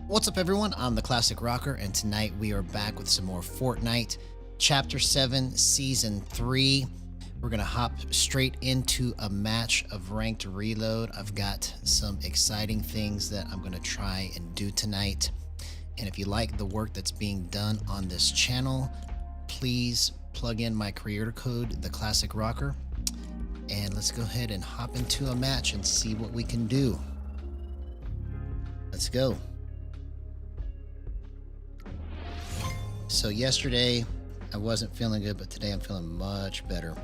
What's up, everyone? I'm the Classic Rocker, and tonight we are back with some more Fortnite. Chapter 7, Season 3. We're going to hop straight into a match of Ranked Reload. I've got some exciting things that I'm going to try and do tonight. And if you like the work that's being done on this channel, please plug in my creator code, the Classic Rocker. And let's go ahead and hop into a match and see what we can do. Let's go. So yesterday I wasn't feeling good, but today I'm feeling much better.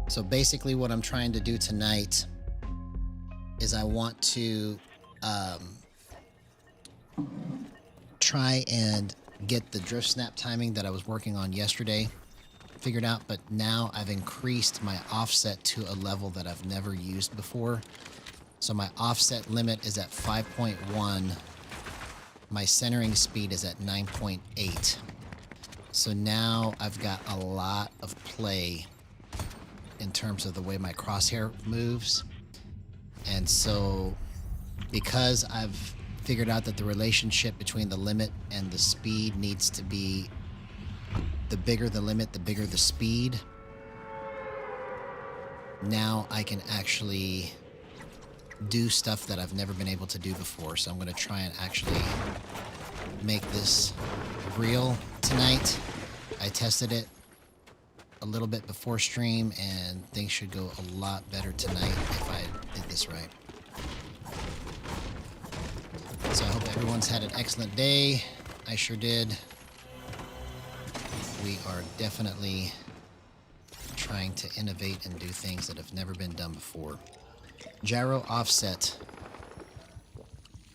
So basically what I'm trying to do tonight is I want to try and get the drift snap timing that I was working on yesterday figured out, but now I've increased my offset to a level that I've never used before. So my offset limit is at 5.1. My centering speed is at 9.8. So now I've got a lot of play in terms of the way my crosshair moves. And so because I've figured out that the relationship between the limit and the speed needs to be the bigger the limit, the bigger the speed, now I can actually do stuff that I've never been able to do before. So I'm going to try and actually make this real tonight. I tested it a little bit before stream and things should go a lot better tonight if I did this right. So I hope everyone's had an excellent day. I sure did. We are definitely trying to innovate and do things that have never been done before. Gyro offset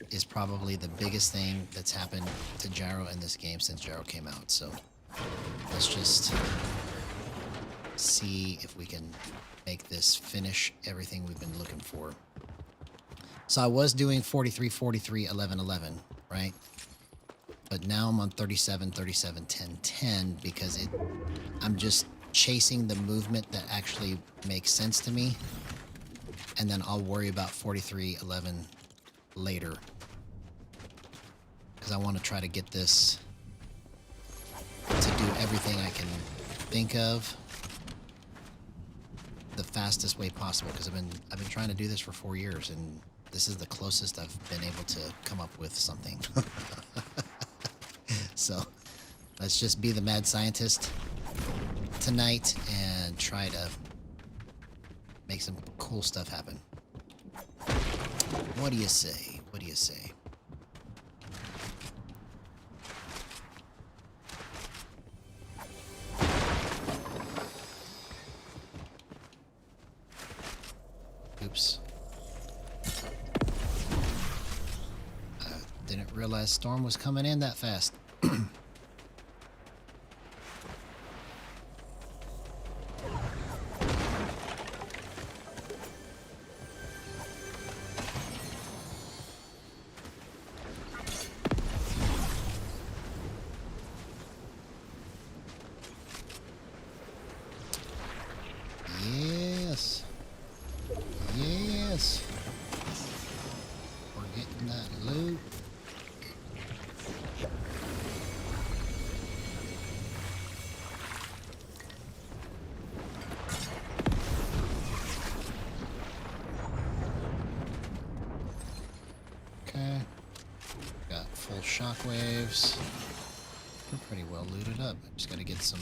is probably the biggest thing that's happened to gyro in this game since gyro came out. So let's just see if we can make this finish everything we've been looking for. So I was doing 43, 43, 11, 11, right? But now I'm on 37, 37, 10, 10 because I'm just chasing the movement that actually makes sense to me. And then I'll worry about 43, 11 later. Because I want to try to get this to do everything I can think of the fastest way possible. Because I've been trying to do this for 4 years, and this is the closest I've been able to come up with something. So let's just be the mad scientist tonight and try to make some cool stuff happen. What do you say? What do you say? Oops. I didn't realize storm was coming in that fast. Yes. Yes. We're getting that loot. Okay. Got full shockwaves. We're pretty well looted up. Just gotta get some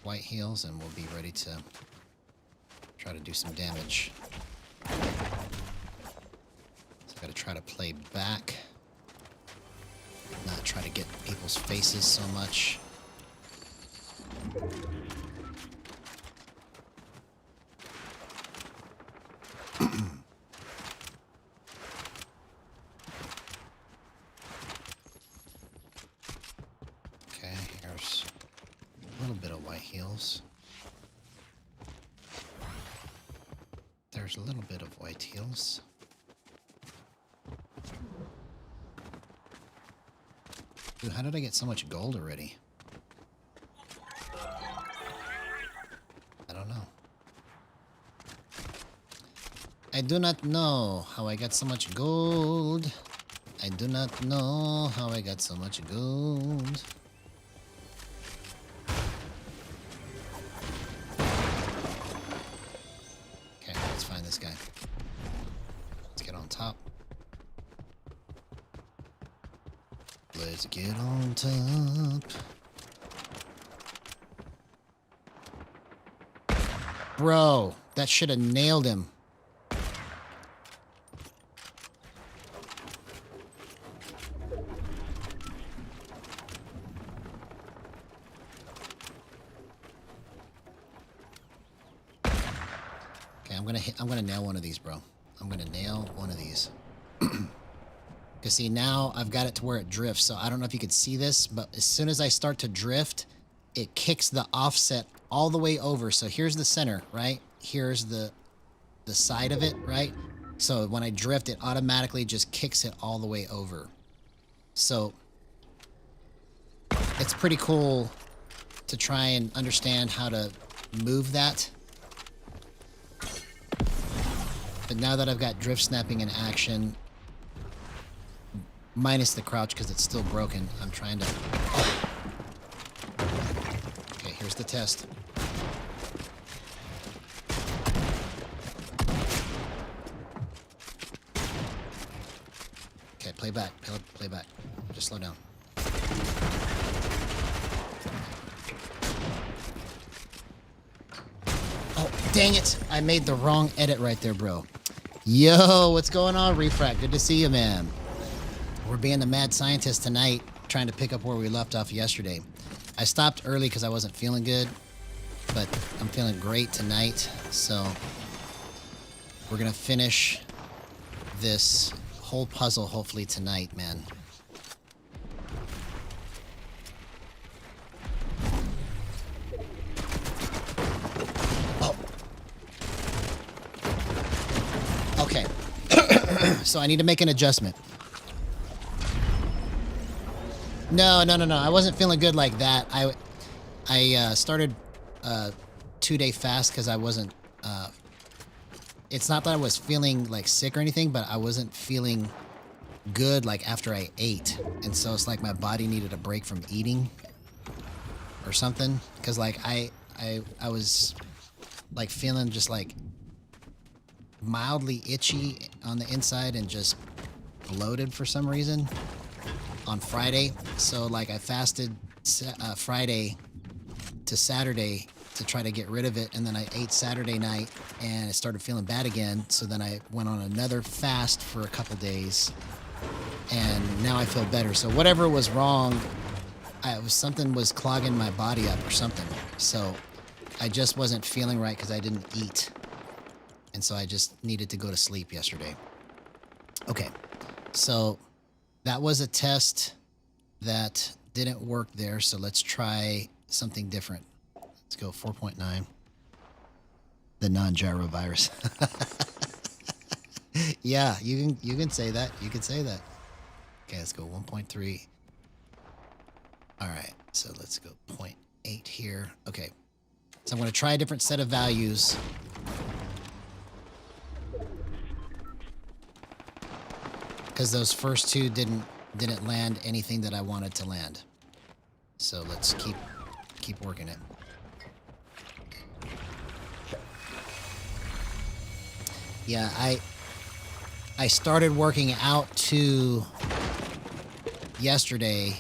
white heals and we'll be ready to try to do some damage. So I gotta try to play back, not try to get people's faces so much. Okay, here's a little bit of white heals. There's a little bit of white heals. Dude, how did I get so much gold already? I don't know. I do not know how I got so much gold. I do not know how I got so much gold. Okay, let's find this guy. Let's get on top. Let's get on top. Bro, that should have nailed him. Okay, I'm gonna nail one of these, bro. I'm gonna nail one of these. Because see, now I've got it to where it drifts, so I don't know if you could see this, but as soon as I start to drift, it kicks the offset all the way over. So here's the center, right? Here's the side of it, right? So when I drift, it automatically just kicks it all the way over. So it's pretty cool to try and understand how to move that. But now that I've got drift snapping in action, minus the crouch because it's still broken, I'm trying to... Okay, here's the test. Okay, play back. Play back. Just slow down. Oh, dang it! I made the wrong edit right there, bro. Yo, what's going on, Refract? Good to see you, man. We're being the Mad Scientist tonight, trying to pick up where we left off yesterday. I stopped early because I wasn't feeling good, but I'm feeling great tonight, so we're gonna finish this whole puzzle hopefully tonight, man. Oh. Okay. So I need to make an adjustment. No. I wasn't feeling good like that. I started a 2-day fast because I wasn't... it's not that I was feeling like sick or anything, but I wasn't feeling good like after I ate. And so it's like my body needed a break from eating or something. Because like I was like feeling just like mildly itchy on the inside and just bloated for some reason on Friday. So like I fasted Friday to Saturday to try to get rid of it, and then I ate Saturday night and I started feeling bad again. So then I went on another fast for a couple days and now I feel better. So whatever was wrong, something was clogging my body up or something. So I just wasn't feeling right because I didn't eat, and so I just needed to go to sleep yesterday. Okay, so that was a test that didn't work there, so let's try something different. Let's go 4.9. The non-gyro virus. Yeah, you can say that. You can say that. Okay, let's go 1.3. All right, so let's go 0.8 here. Okay, so I'm going to try a different set of values. Because those first two didn't land anything that I wanted to land. So let's keep working it. Yeah, I started working out too yesterday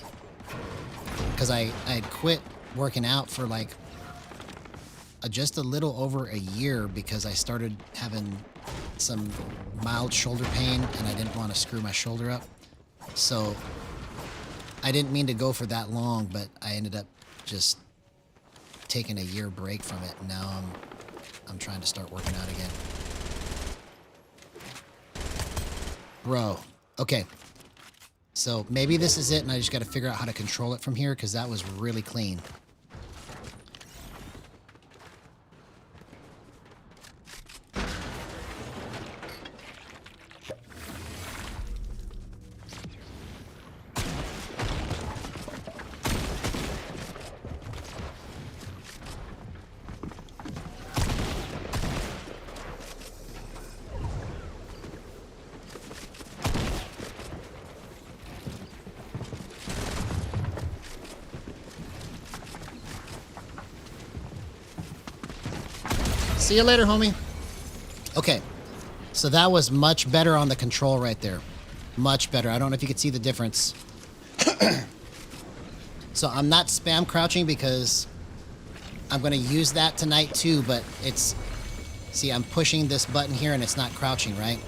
because I had quit working out for like just a little over a year because I started having some mild shoulder pain and I didn't want to screw my shoulder up. So I didn't mean to go for that long, but I ended up just taking a year break from it. And now I'm trying to start working out again. Bro, okay. So maybe this is it and I just got to figure out how to control it from here because that was really clean. See you later, homie. Okay. So that was much better on the control right there. Much better. I don't know if you could see the difference. So I'm not spam crouching because I'm going to use that tonight too, but it's... See, I'm pushing this button here and it's not crouching, right?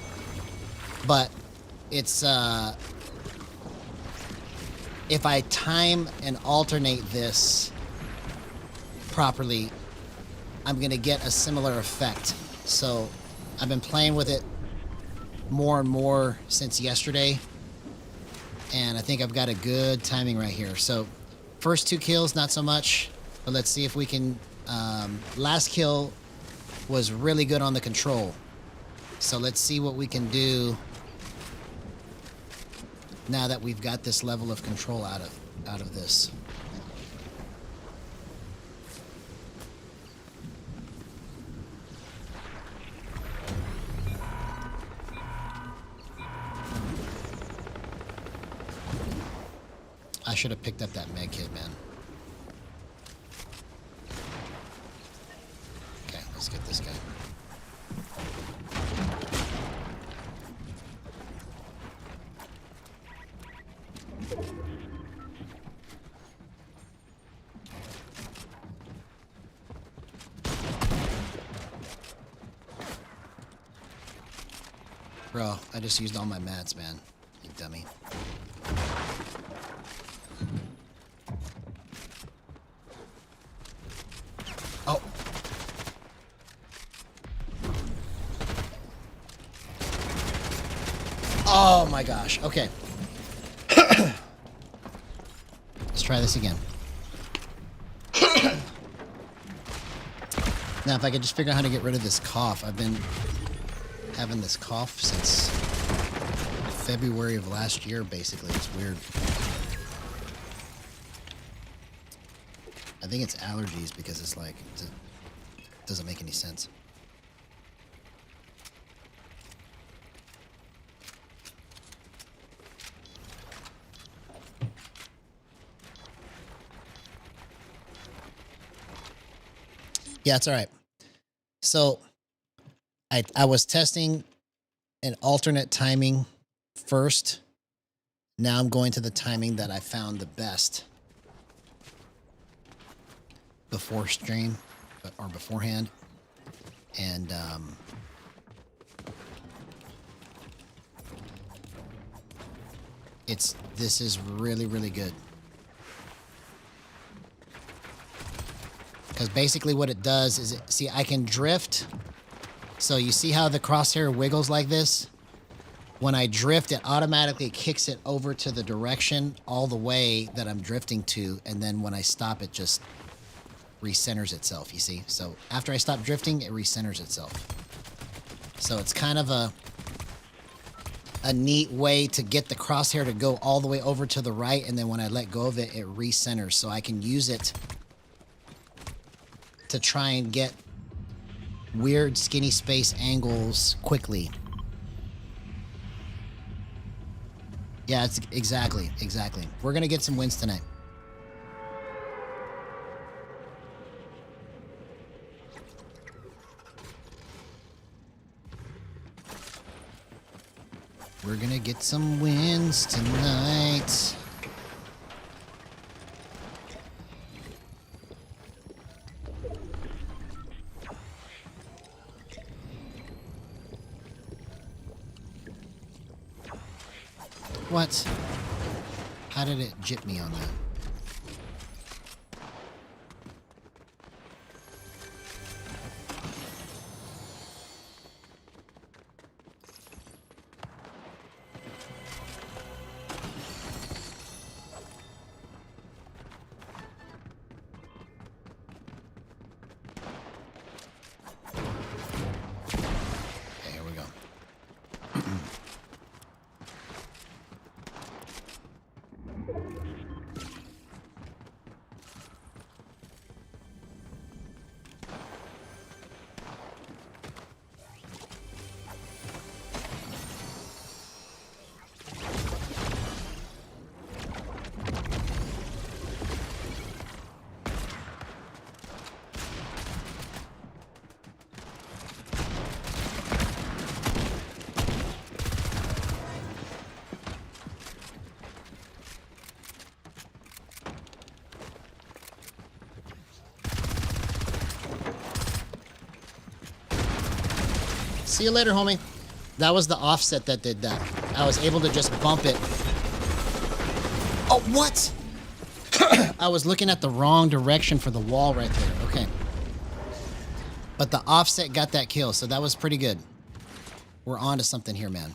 But it's... if I time and alternate this properly, I'm going to get a similar effect. So I've been playing with it more and more since yesterday, and I think I've got a good timing right here. So first 2 kills, not so much, but let's see if we can... last kill was really good on the control. So let's see what we can do now that we've got this level of control out of this. I should have picked up that med kit, man. Okay, let's get this guy. Bro, I just used all my mats, man. You dummy. Oh. Oh my gosh. Okay. Let's try this again. Now, if I could just figure out how to get rid of this cough. I've been having this cough since February of last year, basically. It's weird. I think it's allergies because it's like, it doesn't make any sense. Yeah, it's all right. So I was testing an alternate timing first. Now I'm going to the timing that I found the best before stream or beforehand. And this is really, really good. Because basically what it does is, see, I can drift. So you see how the crosshair wiggles like this? When I drift, it automatically kicks it over to the direction all the way that I'm drifting to. And then when I stop, it just recenters itself, you see? So after I stop drifting, it recenters itself. So it's kind of a neat way to get the crosshair to go all the way over to the right. And then when I let go of it, it recenters. So I can use it to try and get weird skinny space angles quickly. Yeah, it's exactly. We're gonna get some wins tonight. We're gonna get some wins tonight. What? How did it jip me on that? Okay, here we go. See you later, homie. That was the offset that did that. I was able to just bump it. Oh, what? I was looking at the wrong direction for the wall right there. Okay. But the offset got that kill, so that was pretty good. We're on to something here, man.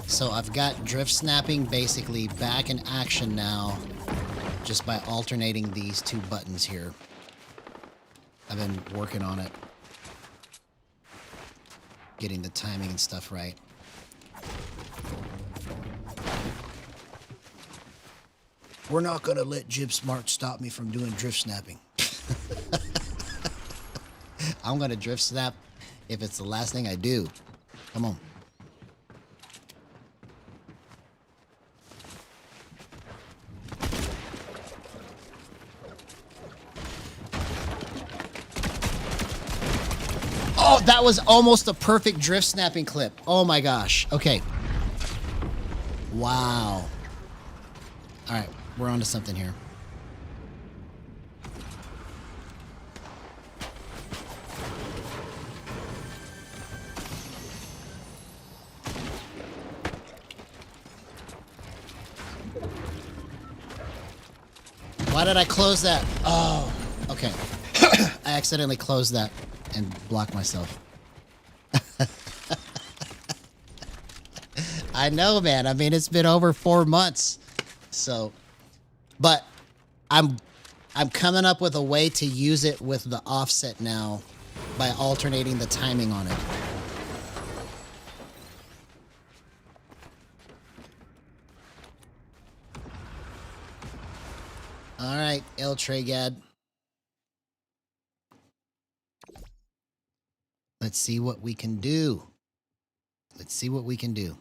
So I've got drift snapping basically back in action now, just by alternating these two buttons here. I've been working on it, getting the timing and stuff right. We're not going to let Jib Smart stop me from doing drift snapping. I'm going to drift snap if it's the last thing I do. Come on. Oh, that was almost a perfect drift snapping clip. Oh my gosh. Okay. Wow. All right, we're on to something here. Why did I close that? Oh, okay. I accidentally closed that and blocked myself. I know, man. I mean, it's been over 4 months. So, but I'm coming up with a way to use it with the offset now by alternating the timing on it. All right, El Tregad. Let's see what we can do. Let's see what we can do.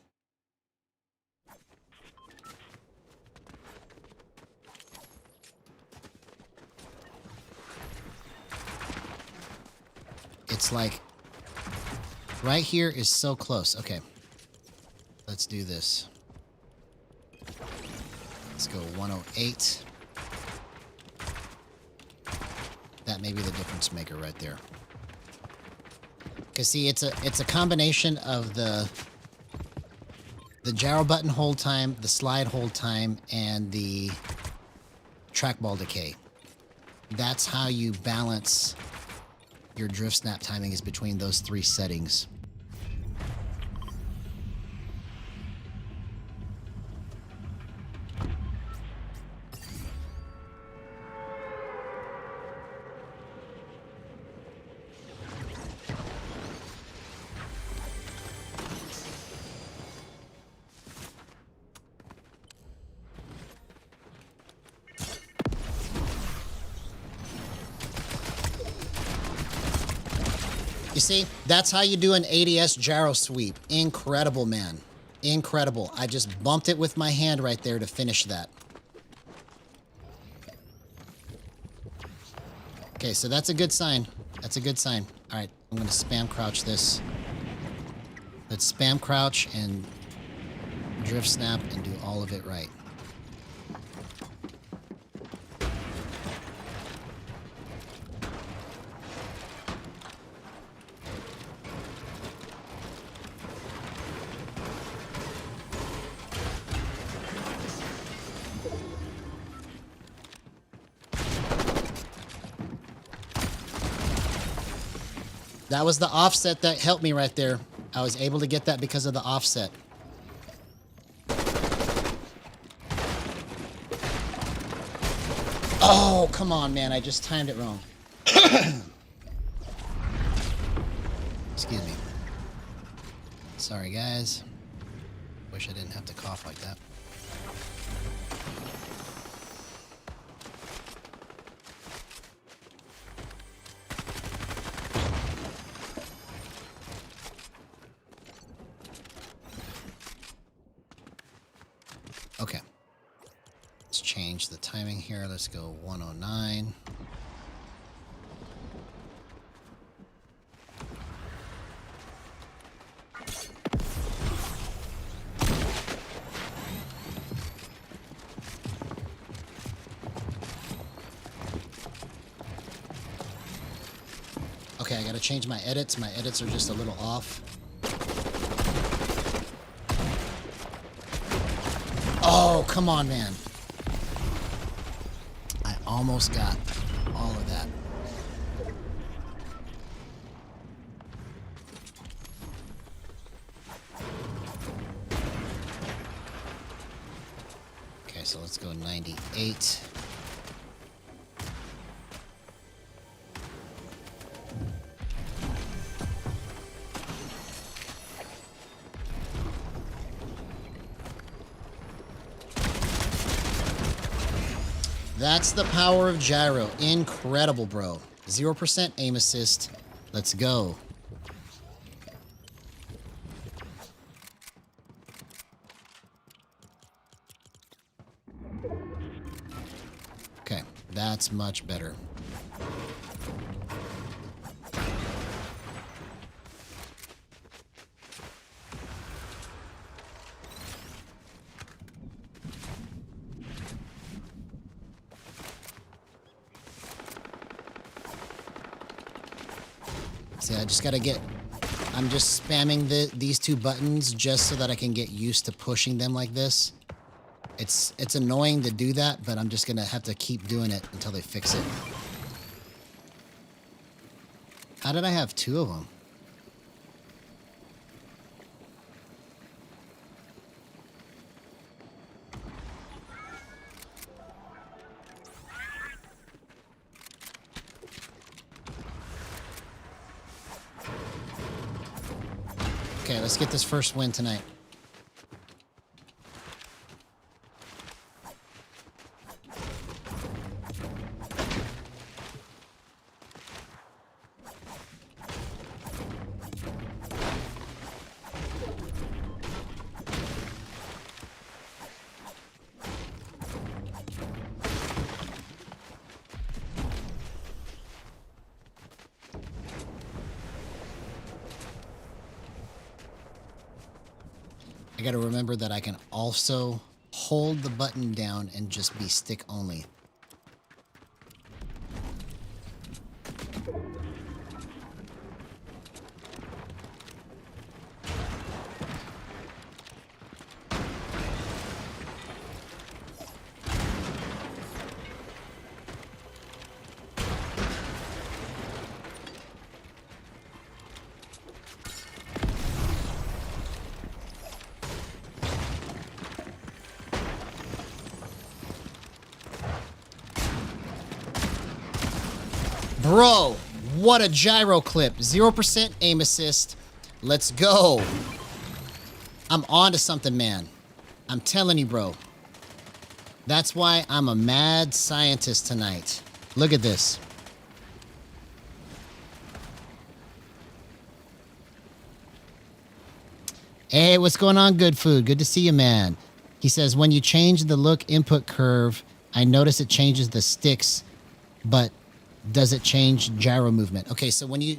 It's like right here is so close. Okay. Let's do this. Let's go 108. That may be the difference maker right there. Cause see, it's a combination of the gyro button hold time, the slide hold time, and the trackball decay. That's how you balance your drift snap timing, is between those 3 settings. You see, that's how you do an ADS gyro sweep. Incredible, man. Incredible. I just bumped it with my hand right there to finish that. Okay, so that's a good sign. That's a good sign. All right, I'm going to spam crouch this. Let's spam crouch and drift snap and do all of it right. That was the offset that helped me right there. I was able to get that because of the offset. Oh, come on, man. I just timed it wrong. Excuse me. Sorry, guys. Wish I didn't have to cough like that. Okay. Let's change the timing here. Let's go 109. Okay. Okay, I gotta change my edits. My edits are just a little off. Oh, come on, man. I almost got all of that. Okay, so let's go 98. That's the power of gyro. Incredible, bro. 0% aim assist. Let's go. Okay, that's much better. See, I just gotta get... I'm just spamming these two buttons just so that I can get used to pushing them like this. It's annoying to do that, but I'm just gonna have to keep doing it until they fix it. How did I have two of them? Okay, let's get this first win tonight. I gotta remember that I can also hold the button down and just be stick only. Bro, what a gyro clip. 0% aim assist. Let's go. I'm on to something, man. I'm telling you, bro. That's why I'm a mad scientist tonight. Look at this. Hey, what's going on, Good Food? Good to see you, man. He says, when you change the look input curve, I notice it changes the sticks, but does it change gyro movement? Okay, so when you...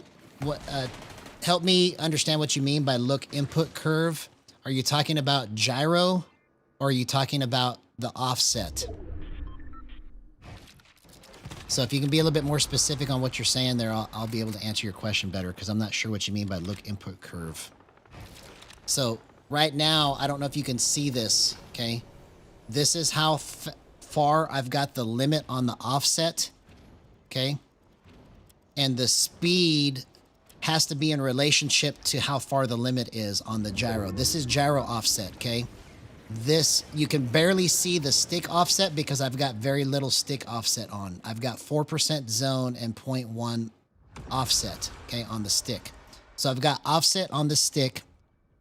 help me understand what you mean by look input curve. Are you talking about gyro, or are you talking about the offset? So if you can be a little bit more specific on what you're saying there, I'll be able to answer your question better, because I'm not sure what you mean by look input curve. So right now, I don't know if you can see this, okay? This is how far I've got the limit on the offset, okay? And the speed has to be in relationship to how far the limit is on the gyro. This is gyro offset, okay? This, you can barely see the stick offset because I've got very little stick offset on. I've got 4% zone and 0.1 offset, okay, on the stick. So I've got offset on the stick,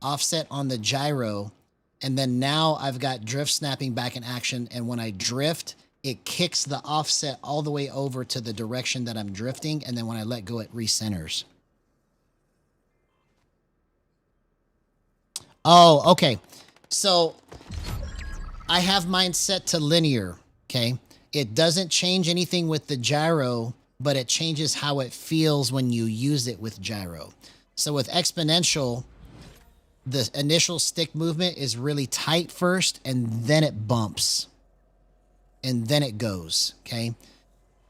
offset on the gyro, and then now I've got drift snapping back in action, and when I drift, it kicks the offset all the way over to the direction that I'm drifting, and then when I let go, it recenters. Oh, okay. So I have mine set to linear, okay? It doesn't change anything with the gyro, but it changes how it feels when you use it with gyro. So with exponential, the initial stick movement is really tight first, and then it bumps. And then it goes, okay?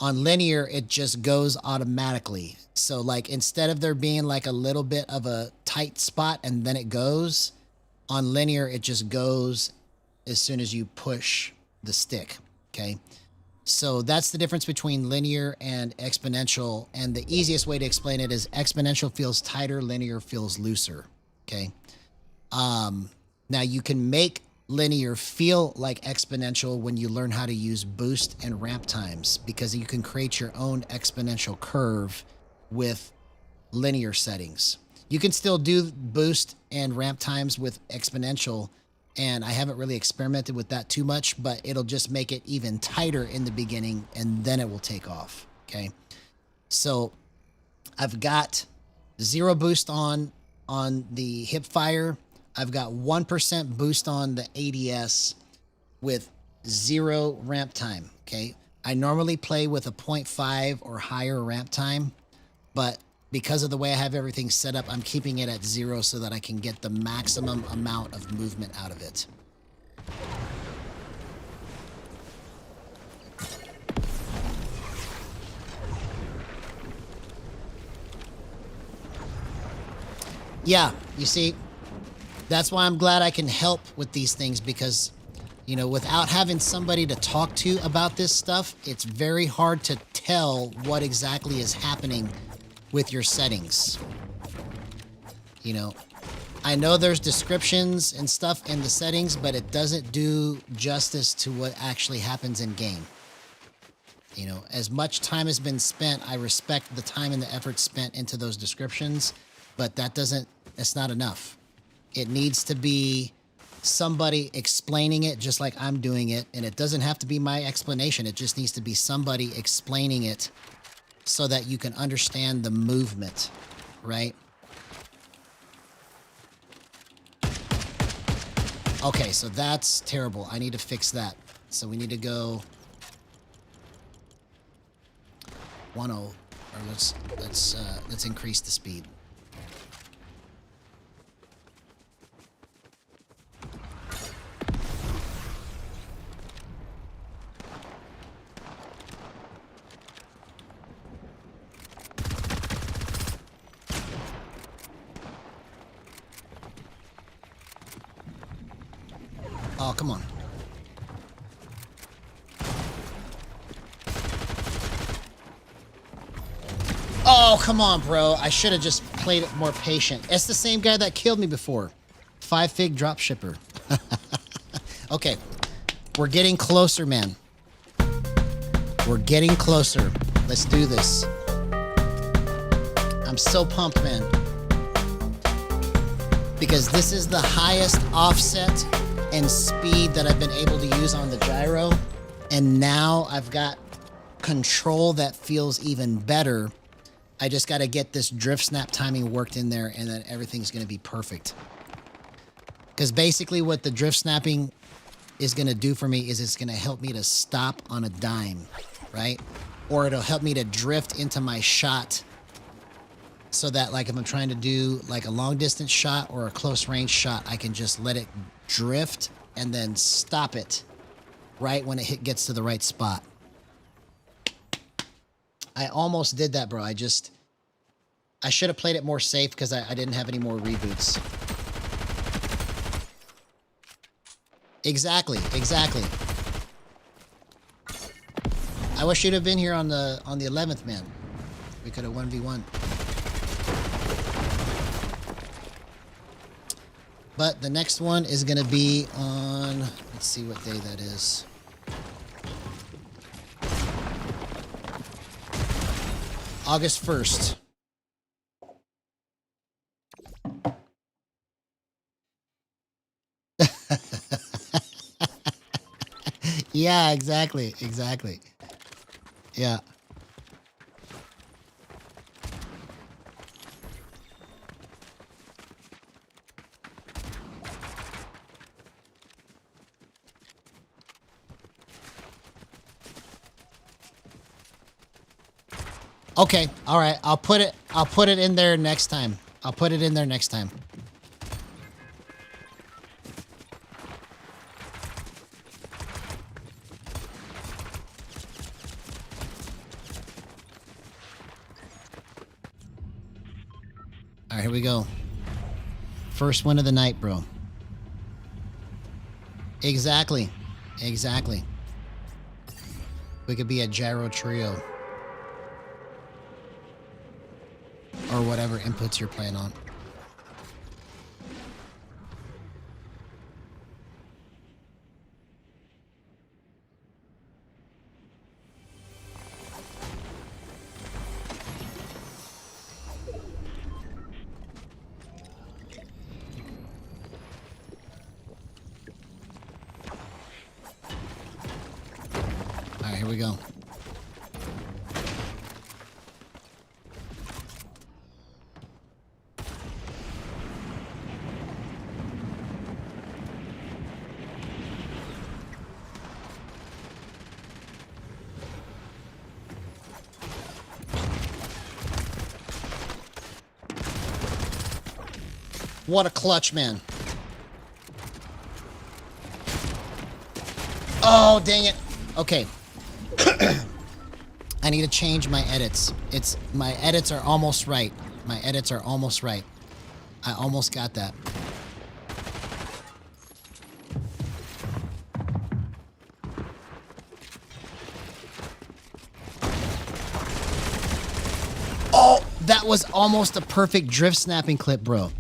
On linear, it just goes automatically. So like instead of there being like a little bit of a tight spot and then it goes, on linear, it just goes as soon as you push the stick, okay? So that's the difference between linear and exponential. And the easiest way to explain it is exponential feels tighter, linear feels looser, okay? Now you can make linear feel like exponential when you learn how to use boost and ramp times, because you can create your own exponential curve with linear settings. You can still do boost and ramp times with exponential, and I haven't really experimented with that too much, but it'll just make it even tighter in the beginning and then it will take off, okay? So I've got 0 boost on the hip fire. I've got 1% boost on the ADS with 0 ramp time, okay? I normally play with a 0.5 or higher ramp time, but because of the way I have everything set up, I'm keeping it at 0 so that I can get the maximum amount of movement out of it. Yeah, you see, that's why I'm glad I can help with these things, because, you know, without having somebody to talk to about this stuff, it's very hard to tell what exactly is happening with your settings. You know, I know there's descriptions and stuff in the settings, but it doesn't do justice to what actually happens in game. You know, as much time has been spent, I respect the time and the effort spent into those descriptions, but that's not enough. It needs to be somebody explaining it just like I'm doing it, and it doesn't have to be my explanation. It just needs to be somebody explaining it so that you can understand the movement, right? Okay, so that's terrible. I need to fix that. So we need to go 1-0, or let's increase the speed. Oh, come on. Oh, come on, bro. I should have just played it more patient. It's the same guy that killed me before. 5-fig drop shipper. Okay. We're getting closer, man. We're getting closer. Let's do this. I'm so pumped, man. Because this is the highest offset and speed that I've been able to use on the gyro. And now I've got control that feels even better. I just got to get this drift snap timing worked in there, and then everything's going to be perfect. Because basically what the drift snapping is going to do for me is it's going to help me to stop on a dime, right? Or it'll help me to drift into my shot, so that like if I'm trying to do like a long distance shot or a close range shot, I can just let it drift and then stop it right when it gets to the right spot. I almost did that, bro. I should have played it more safe because I didn't have any more reboots. Exactly. I wish you'd have been here on the 11th, man. We could have 1v1. But the next one is going to be on, let's see what day that is. August 1st. Yeah, exactly. Yeah. Okay, all right. I'll put it in there next time. All right, here we go. First win of the night, bro. Exactly. Exactly. We could be a gyro trio. Or whatever inputs you're playing on. All right, here we go. What a clutch, man. Oh, dang it. Okay. I need to change my edits. My edits are almost right. My edits are almost right. I almost got that. Oh, that was almost a perfect drift snapping clip, bro.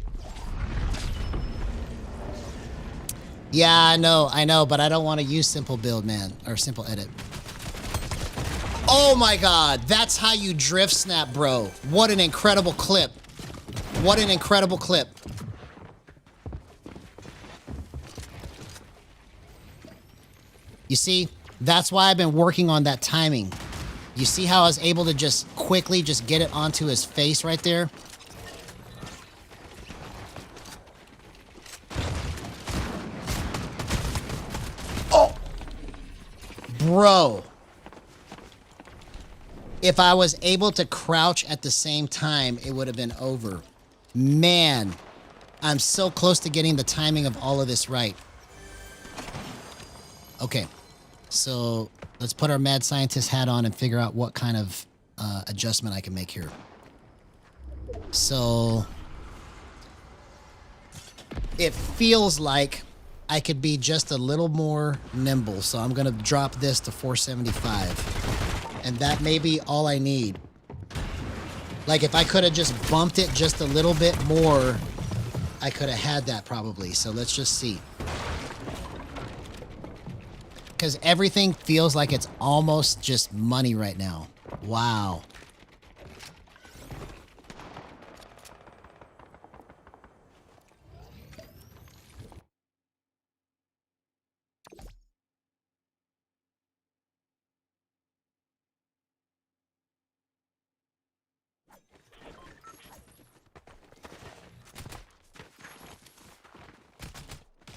Yeah, I know, but I don't want to use simple build, man, or simple edit. Oh my God, that's how you drift snap, bro. What an incredible clip. What an incredible clip. You see, that's why I've been working on that timing. You see how I was able to just quickly just get it onto his face right there? Bro, if I was able to crouch at the same time, it would have been over. Man, I'm so close to getting the timing of all of this right. Okay, so let's put our Mad Scientist hat on and figure out what kind of adjustment I can make here. So it feels like I could be just a little more nimble, so I'm gonna drop this to 475, and that may be all I need. Like if I could have just bumped it just a little bit more, I could have had that probably. So let's just see, because everything feels like it's almost just money right now. Wow.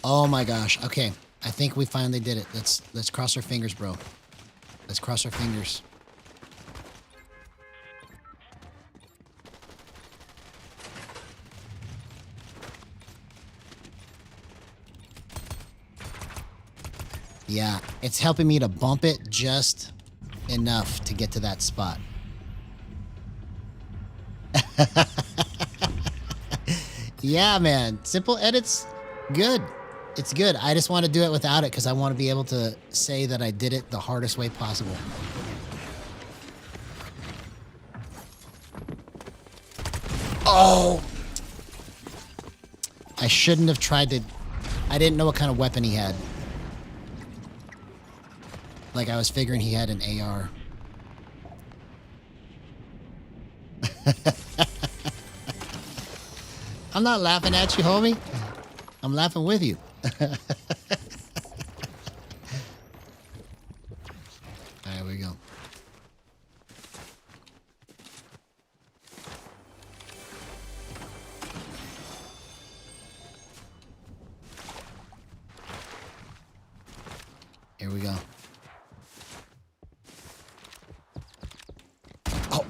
Oh my gosh. Okay. I think we finally did it. Let's cross our fingers, bro. Let's cross our fingers. Yeah, it's helping me to bump it just enough to get to that spot. Yeah, man. Simple edits, good. It's good. I just want to do it without it because I want to be able to say that I did it the hardest way possible. Oh! I shouldn't have tried to... I didn't know what kind of weapon he had. Like, I was figuring he had an AR. I'm not laughing at you, homie. I'm laughing with you. There we go. Here we go. Oh.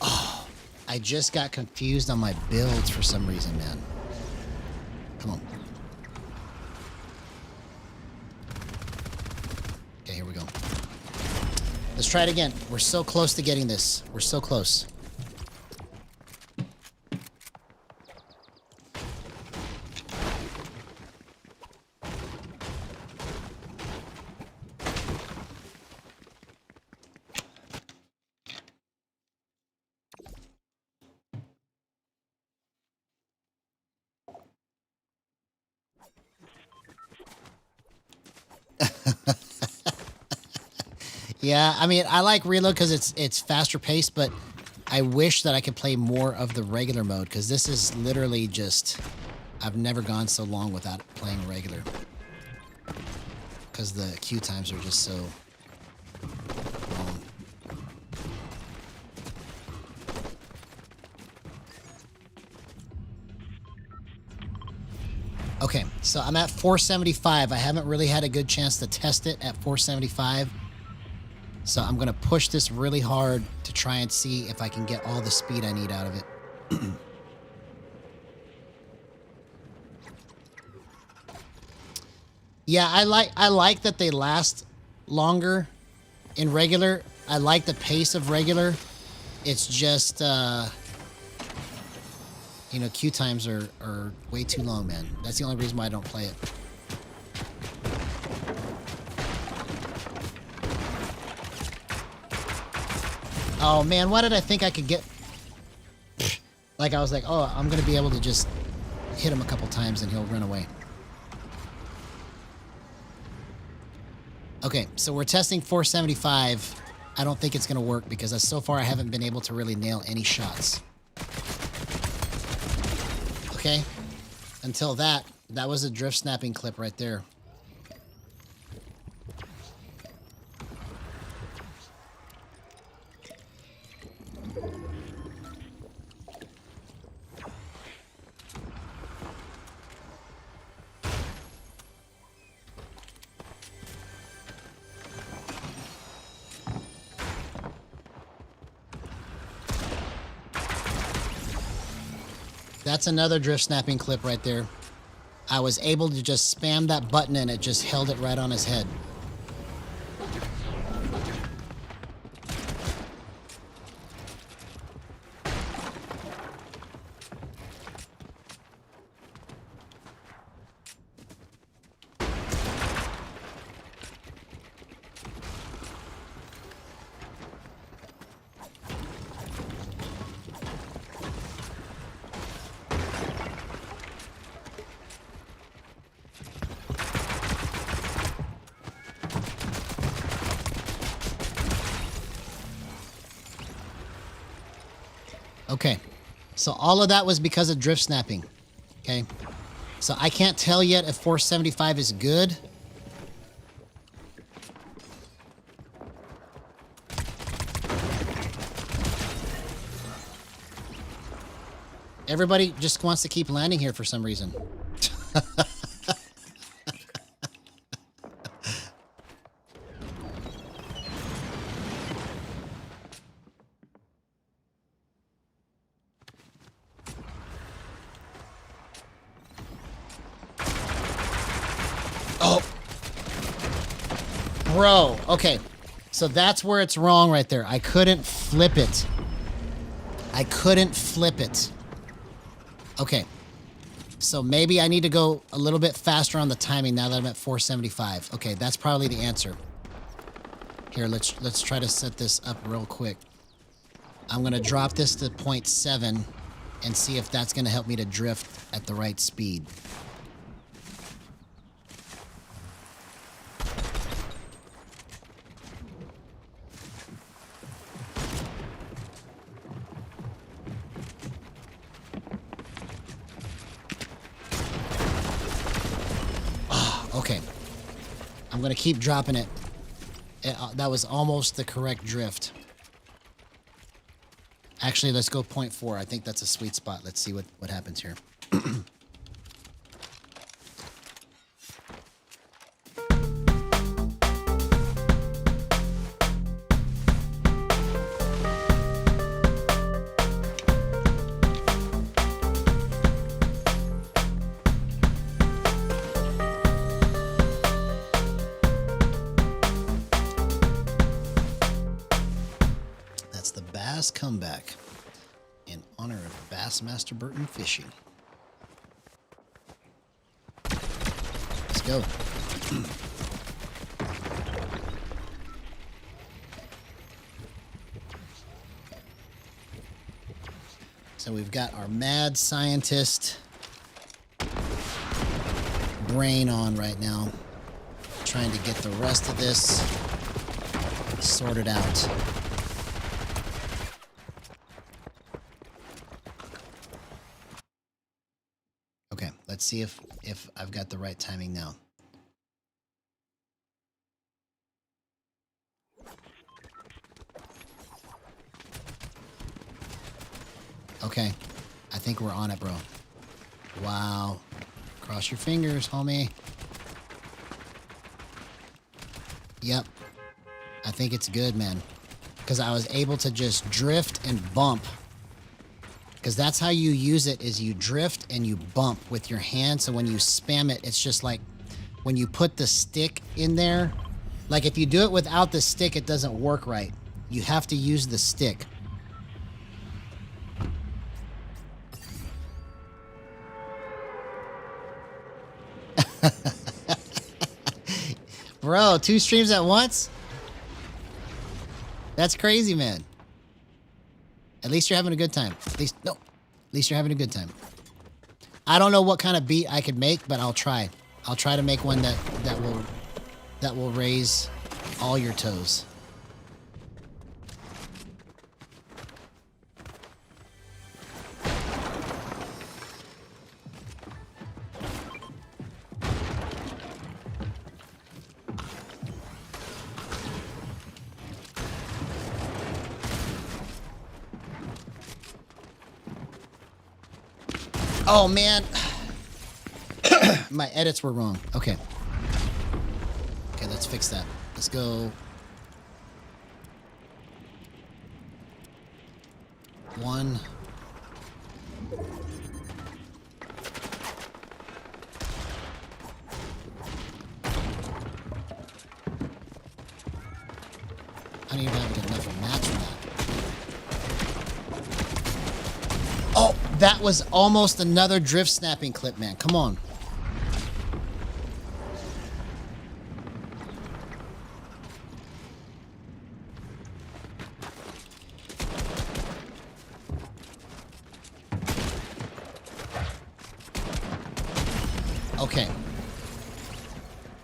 Oh. I just got confused on my builds for some reason, man. Come on. Okay. Let's try it again. We're so close to getting this. We're so close. Yeah, I mean, I like reload because it's faster paced, but I wish that I could play more of the regular mode because this is literally just... I've never gone so long without playing regular because the queue times are just so long. Okay, so I'm at 475. I haven't really had a good chance to test it at 475. So I'm going to push this really hard to try and see if I can get all the speed I need out of it. Yeah, I like that they last longer in regular. I like the pace of regular. It's just, you know, queue times are way too long, man. That's the only reason why I don't play it. Oh, man, why did I think I could get... Like, I was like, oh, I'm going to be able to just hit him a couple times and he'll run away. Okay, so we're testing 475. I don't think it's going to work because so far I haven't been able to really nail any shots. Okay, until that was a drift snapping clip right there. That's another drift snapping clip right there. I was able to just spam that button and it just held it right on his head. Okay, so all of that was because of drift snapping. Okay, so I can't tell yet if 475 is good. Everybody just wants to keep landing here for some reason. Oh. Bro, okay. So that's where it's wrong right there. I couldn't flip it. I couldn't flip it. Okay. So maybe I need to go a little bit faster on the timing now that I'm at 475. Okay, that's probably the answer. Here, let's try to set this up real quick. I'm going to drop this to 0.7 and see if that's going to help me to drift at the right speed. Okay, I'm going to keep dropping it. That was almost the correct drift. Actually, let's go 0.4. I think that's a sweet spot. Let's see what happens here. last comeback in honor of Bassmaster Burton Fishing. Let's go. So we've got our Mad Scientist brain on right now, trying to get the rest of this sorted out. Okay, let's see if I've got the right timing now. Okay, I think we're on it, bro. Wow. Cross your fingers, homie. Yep. I think it's good, man. Because I was able to just drift and bump. Because that's how you use it, is you drift and you bump with your hand. So when you spam it, it's just like when you put the stick in there. Like if you do it without the stick, it doesn't work right. You have to use the stick. Bro, 2 streams at once? That's crazy, man. At least you're having a good time. At least you're having a good time. I don't know what kind of beat I could make, but I'll try. I'll try to make one that will raise all your toes. Oh, man. My edits were wrong. Okay. Okay, let's fix that. Let's go. 1. I don't even have enough of a match for that. Oh, that was almost another drift snapping clip, man. Come on. Okay.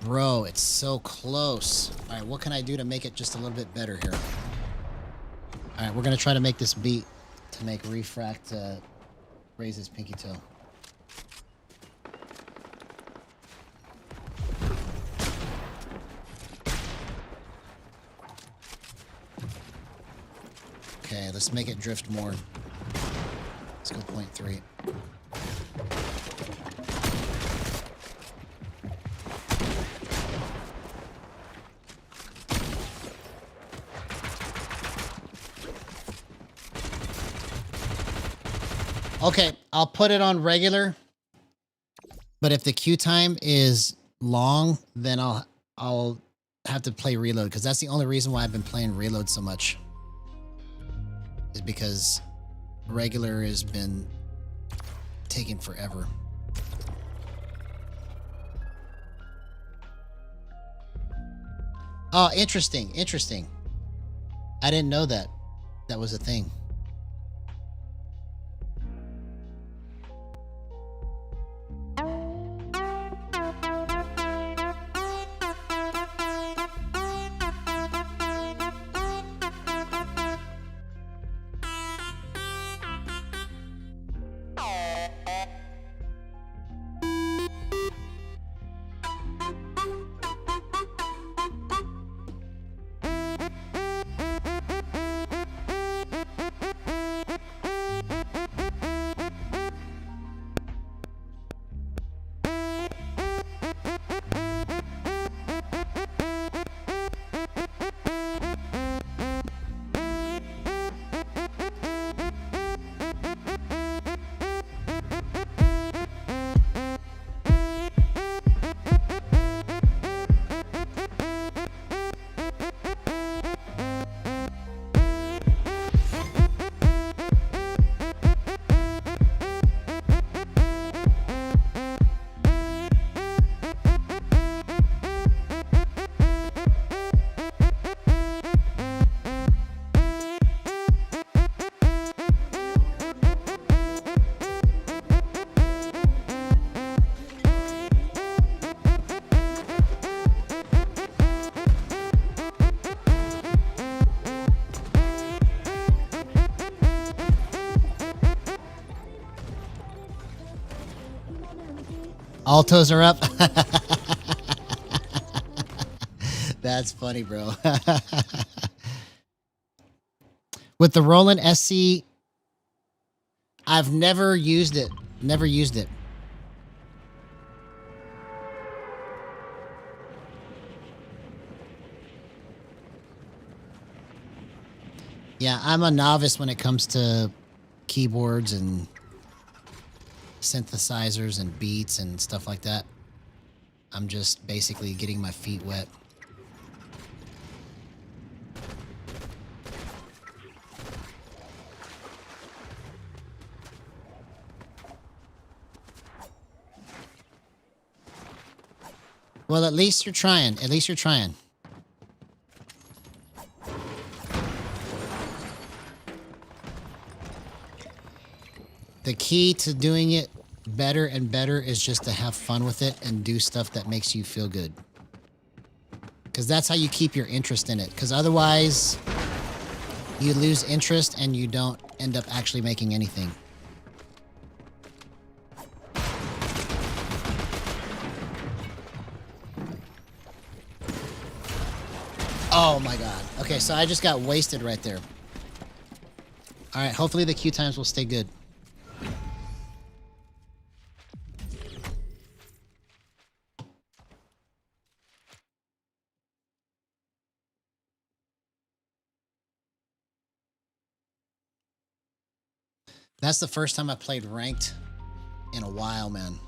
Bro, it's so close. All right, what can I do to make it just a little bit better here? All right, we're going to try to make this beat to make Refract raise his pinky toe. Okay, let's make it drift more. Let's go 0.3. Okay, I'll put it on regular, but if the queue time is long, then I'll have to play reload, because that's the only reason why I've been playing reload so much, is because regular has been taking forever. Oh, interesting, interesting. I didn't know that that was a thing. All toes are up. That's funny, bro. With the Roland SC, I've never used it. Never used it. Yeah, I'm a novice when it comes to keyboards and synthesizers and beats and stuff like that. I'm just basically getting my feet wet. Well, at least you're trying. At least you're trying. The key to doing it better and better is just to have fun with it and do stuff that makes you feel good. Because that's how you keep your interest in it. Because otherwise, you lose interest and you don't end up actually making anything. Oh my god. Okay, so I just got wasted right there. Alright, hopefully the queue times will stay good. That's the first time I played ranked in a while, man.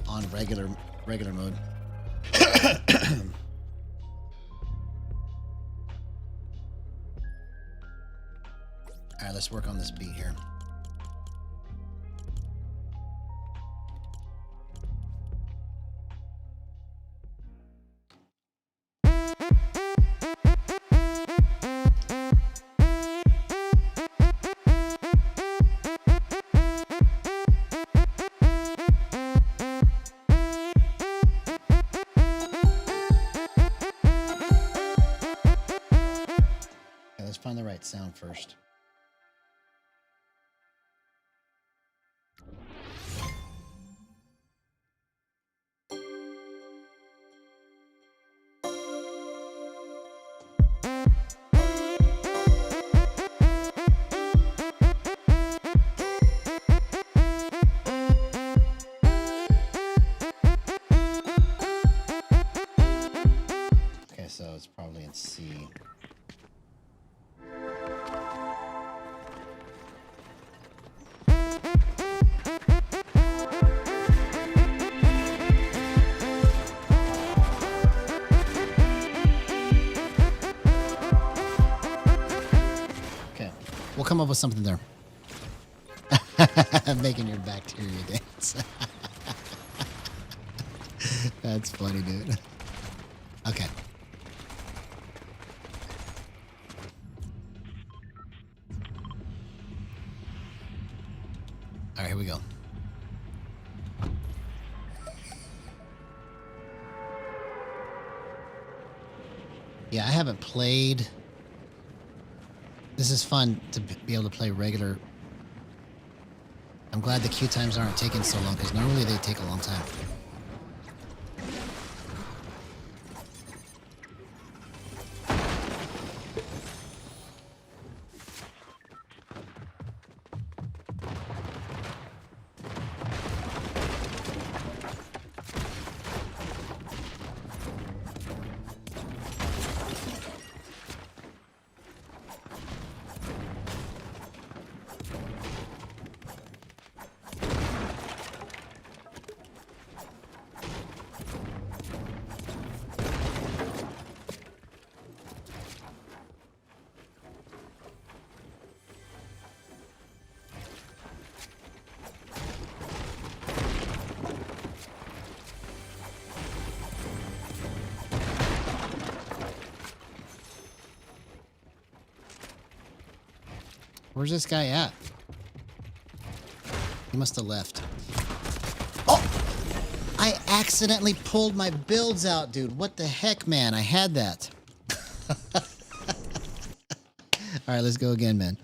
On regular mode. All right, let's work on this beat here. Okay, let's find the right sound first. Okay, so it's probably in C. Okay, we'll come up with something there. Making your bacteria dance. That's funny, dude. Okay. All right, here we go. Yeah, I haven't played. This is fun to be able to play regular. I'm glad the queue times aren't taking so long, because normally they take a long time. Where's this guy at? He must have left. Oh! I accidentally pulled my builds out, dude. What the heck, man? I had that. All right, let's go again, man.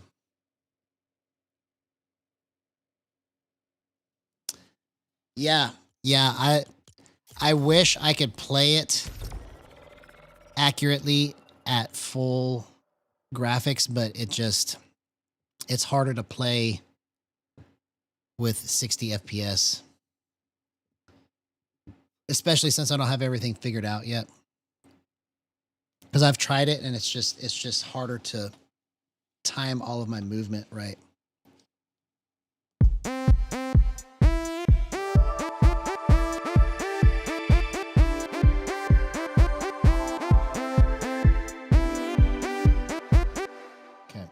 Yeah, Yeah, I wish I could play it accurately at full graphics, but it's harder to play with 60 FPS, especially since I don't have everything figured out yet. Because I've tried it and it's just harder to time all of my movement right. Okay.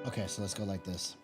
Okay, so let's go like this.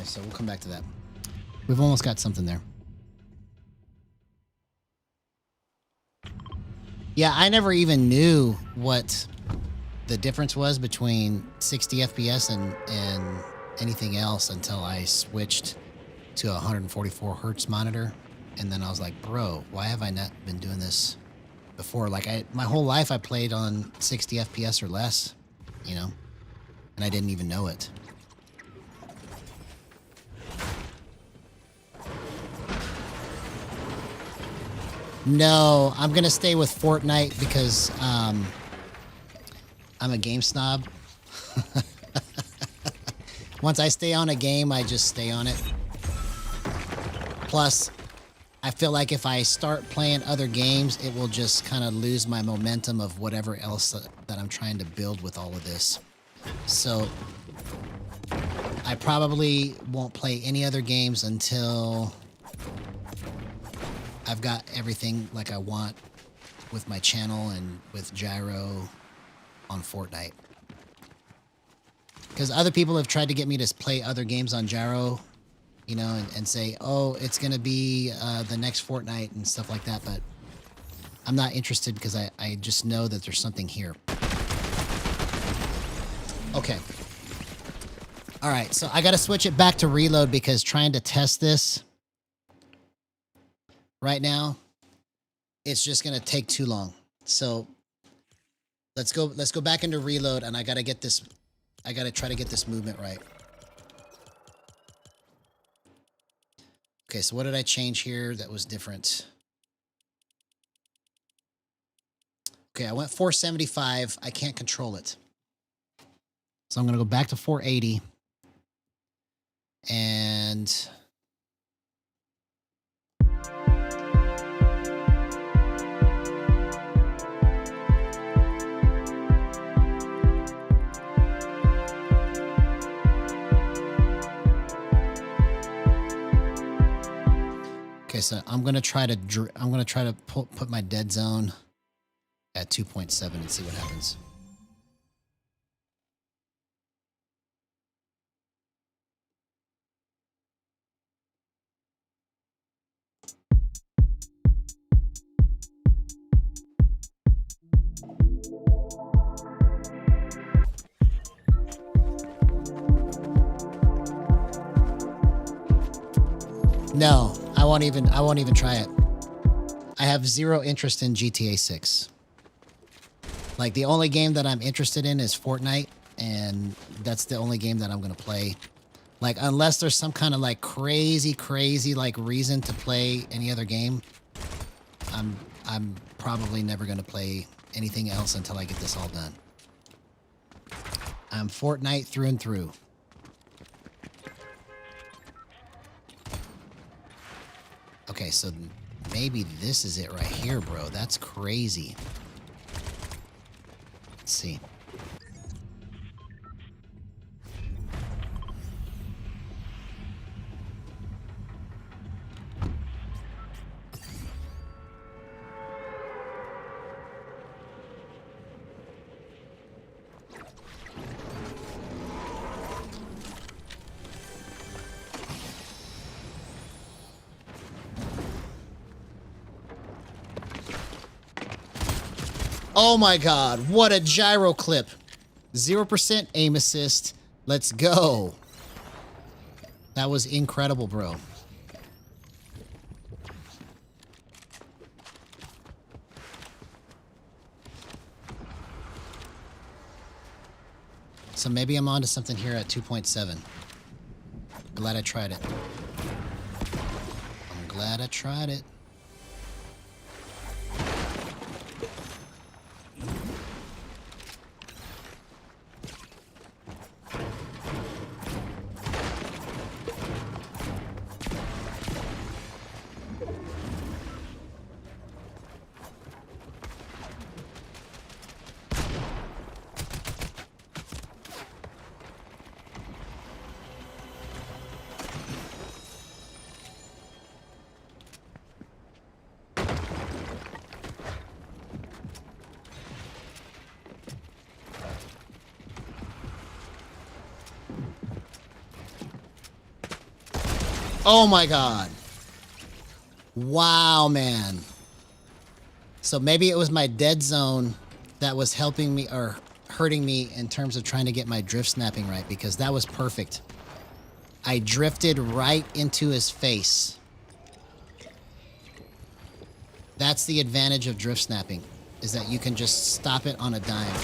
So we'll come back to that. We've almost got something there. Yeah, I never even knew what the difference was between 60 FPS and anything else until I switched to a 144 hertz monitor. And then I was like, bro, why have I not been doing this before? Like my whole life I played on 60 FPS or less, you know, and I didn't even know it. No, I'm going to stay with Fortnite because I'm a game snob. Once I stay on a game, I just stay on it. Plus, I feel like if I start playing other games, it will just kind of lose my momentum of whatever else that I'm trying to build with all of this. So I probably won't play any other games until I've got everything like I want with my channel and with Gyro on Fortnite. Because other people have tried to get me to play other games on Gyro, you know, and say, oh, it's going to be the next Fortnite and stuff like that. But I'm not interested because I just know that there's something here. Okay. All right, so I got to switch it back to reload because trying to test this right now, it's just going to take too long. So let's go back into reload, and I got to get this, I got to try to get this movement right. Okay, so what did I change here that was different? Okay, I went 475. I can't control it. So I'm going to go back to 480. And okay, so I'm going to try to put my dead zone at 2.7 and see what happens. No, I won't even try it. I have zero interest in GTA 6. Like, the only game that I'm interested in is Fortnite, and that's the only game that I'm going to play. Like, unless there's some kind of, like, crazy, like, reason to play any other game, I'm probably never going to play anything else until I get this all done. I'm Fortnite through and through. Okay, so maybe this is it right here, bro. That's crazy. Let's see. Oh my god, what a gyro clip. 0% aim assist. Let's go. That was incredible, bro. So maybe I'm onto something here at 2.7. Glad I tried it. I'm glad I tried it. Oh my god. Wow, man. So maybe it was my dead zone that was helping me or hurting me in terms of trying to get my drift snapping right, because that was perfect. I drifted right into his face. That's the advantage of drift snapping, is that you can just stop it on a dime.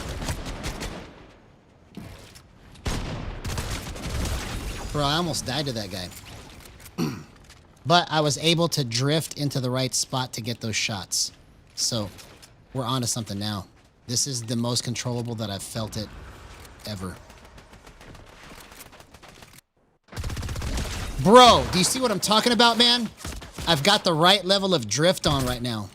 Bro, I almost died to that guy. But I was able to drift into the right spot to get those shots. So we're on to something now. This is the most controllable that I've felt it ever. Bro, do you see what I'm talking about, man? I've got the right level of drift on right now.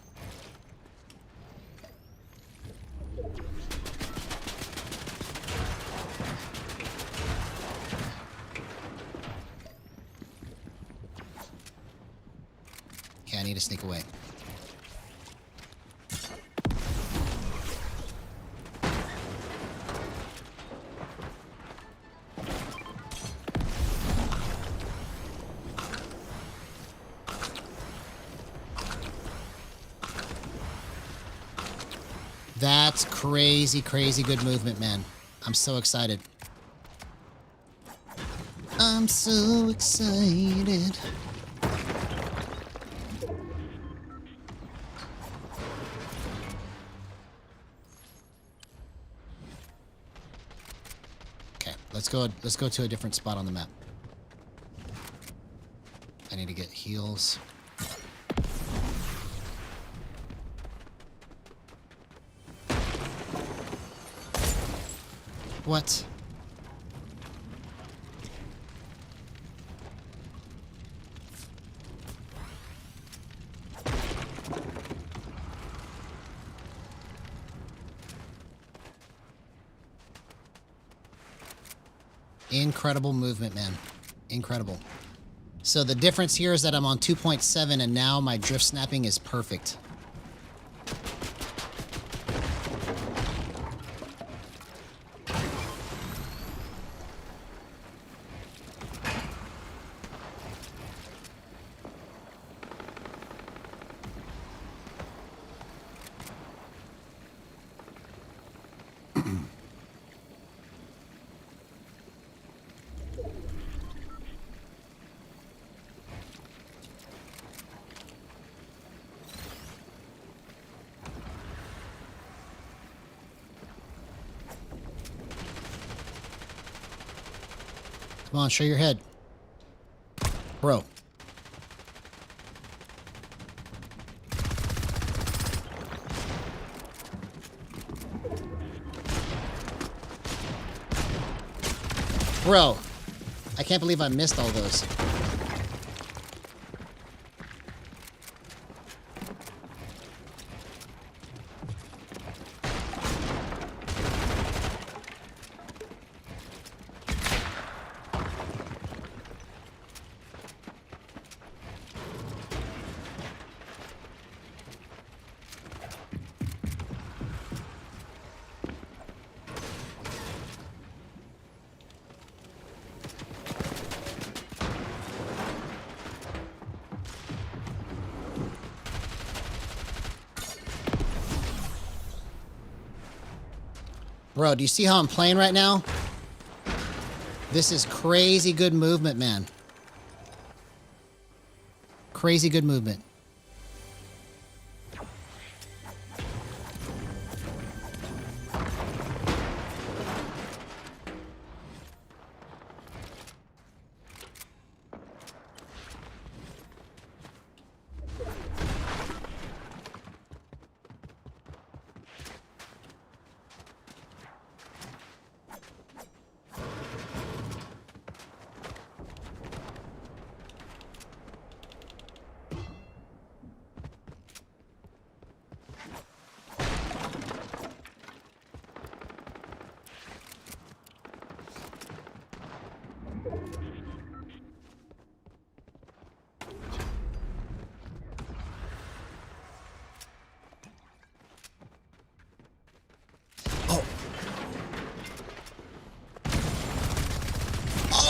Okay, I need to sneak away. That's crazy, crazy good movement, man. I'm so excited. I'm so excited. Okay, let's go to a different spot on the map. I need to get heals. What? Incredible movement, man. Incredible. So the difference here is that I'm on 2.7 and now my drift snapping is perfect. Come on, show your head. Bro. Bro. I can't believe I missed all those. Bro, do you see how I'm playing right now? This is crazy good movement, man. Crazy good movement.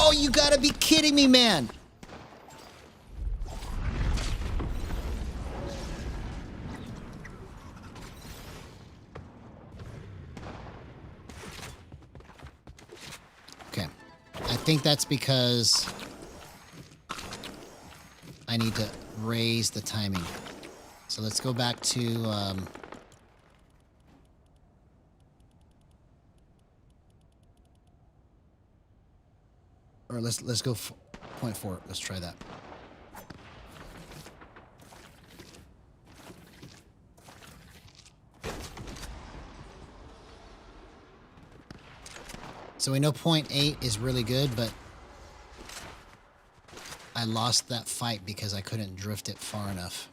Oh, you gotta be kidding me, man. Okay. I think that's because I need to raise the timing. So let's go back to... or let's go 0.4. Let's try that. So we know 0.8 is really good, but I lost that fight because I couldn't drift it far enough.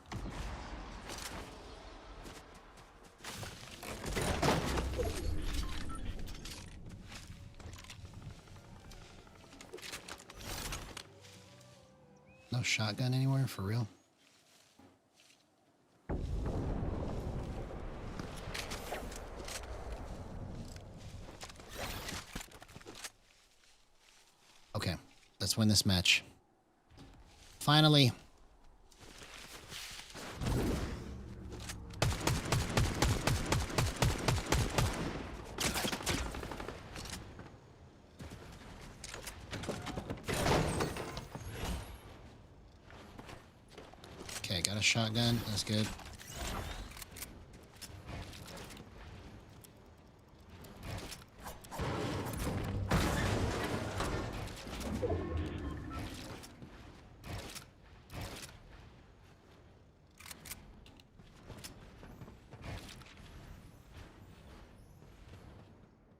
No shotgun anywhere, for real? Okay, let's win this match. Finally. Okay, got a shotgun. That's good.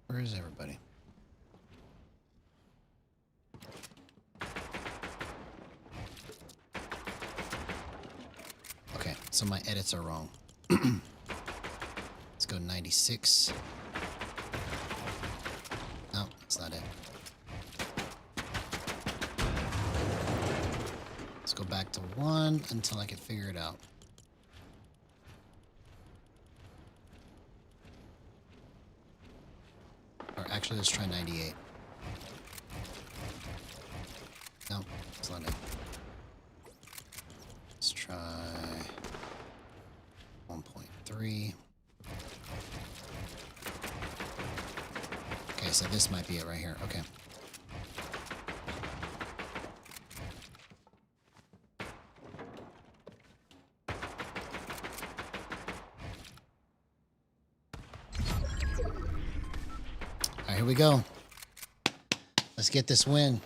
Where is everybody? Okay, so my edits are wrong. Let's go 96. No, that's not it. Let's go back to 1 until I can figure it out. Or actually, let's try 98. No, it's not it. Let's try 1.3. Okay, so this might be it right here. Okay. All right, here we go. Let's get this win.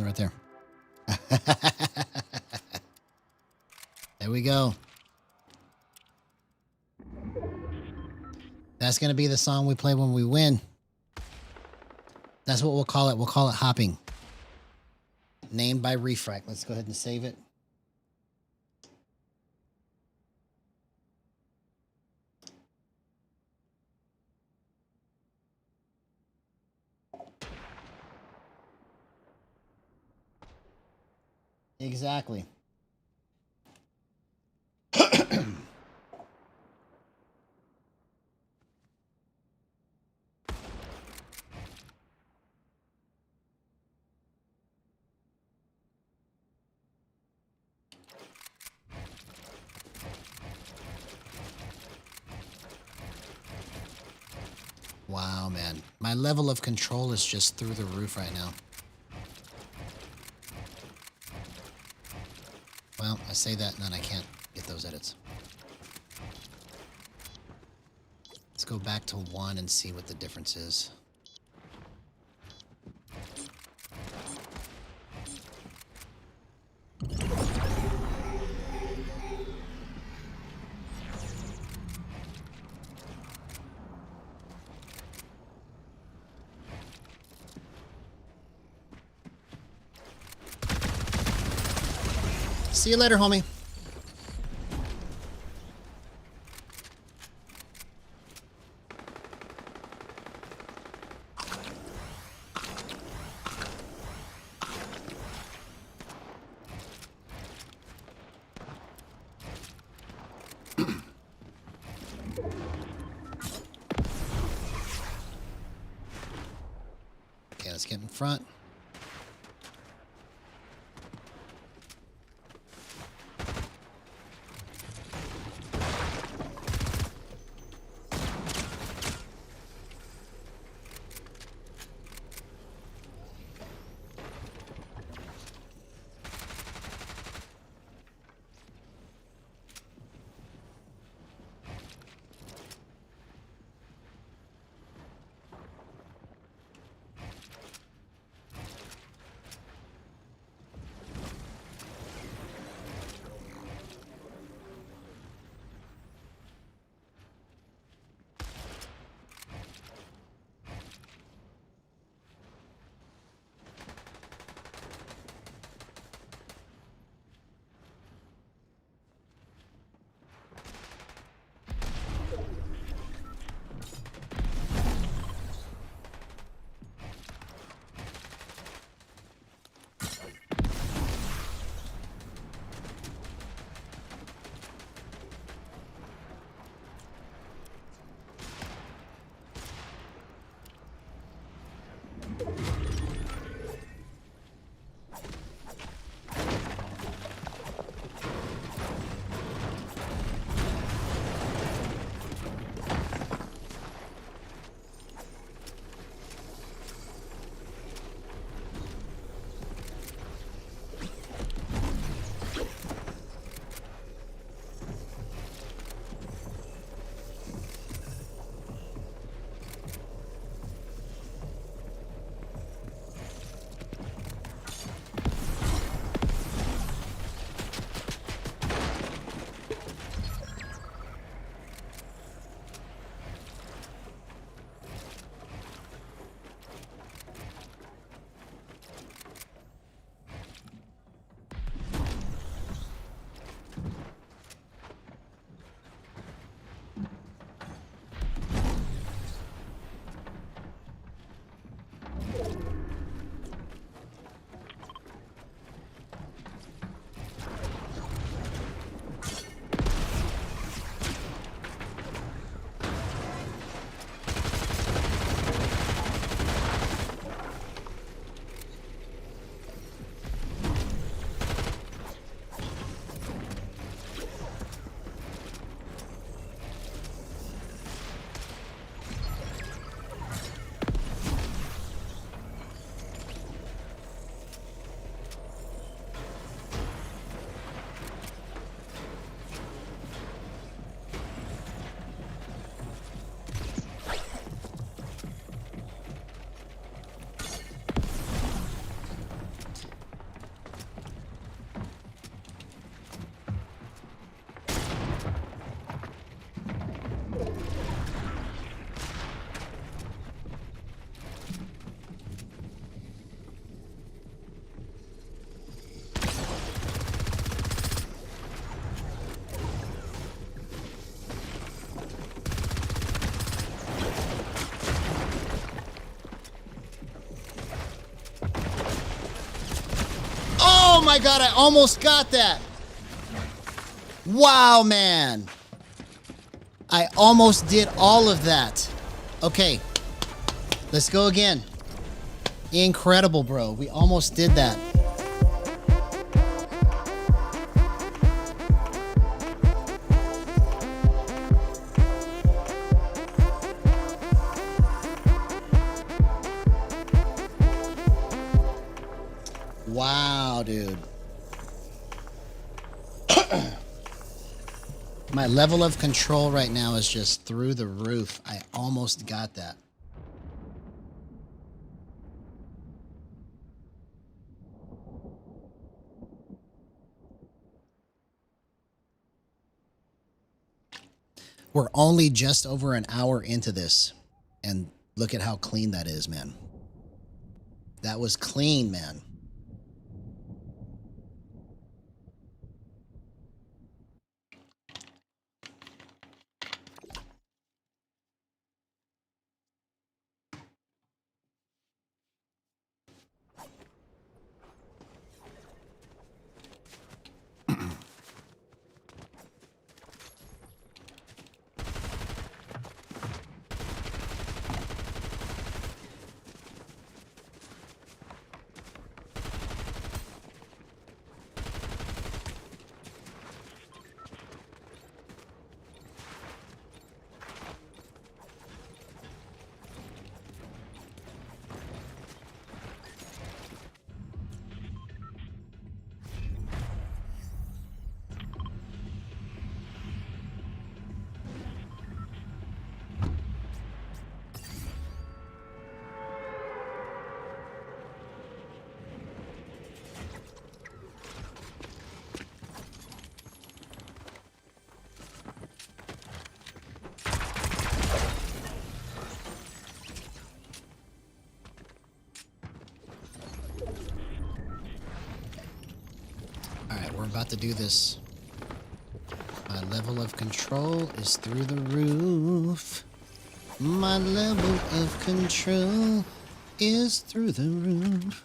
Another right there. There we go. That's going to be the song we play when we win. That's what we'll call it. We'll call it hopping. Named by Refract. Let's go ahead and save it. Exactly. Wow, man. My level of control is just through the roof right now. Well, I say that and then I can't get those edits. Let's go back to 1 and see what the difference is. See you later, homie. Okay, let's get in front. my God, I almost got that. Wow, man. I almost did all of that. Okay, let's go again. Incredible, bro. We almost did that. Wow, dude. My level of control right now is just through the roof. I almost got that. We're only just over an hour into this, and look at how clean that is, man. That was clean, man. We're about to do this. My level of control is through the roof. My level of control is through the roof.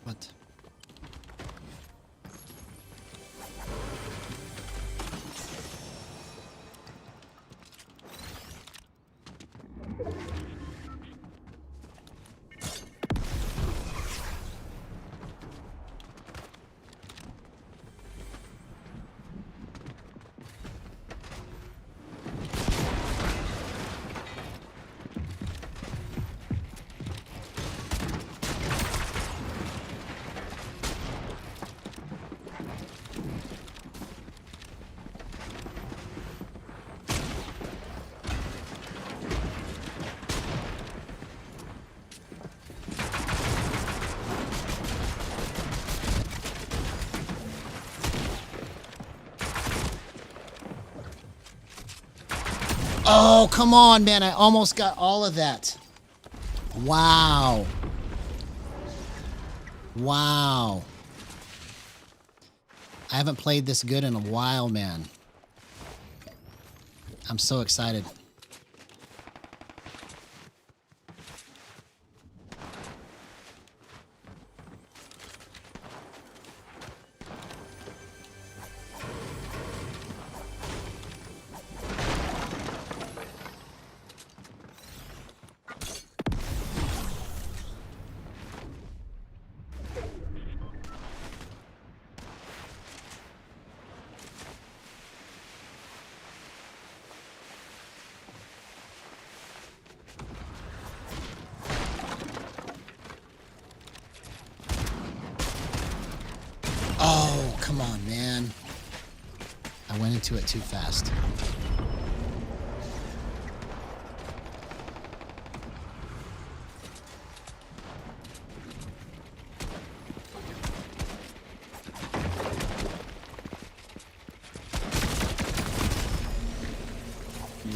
What? Oh, come on, man. I almost got all of that. Wow. Wow. I haven't played this good in a while, man. I'm so excited. Oh, come on, man. I went into it too fast.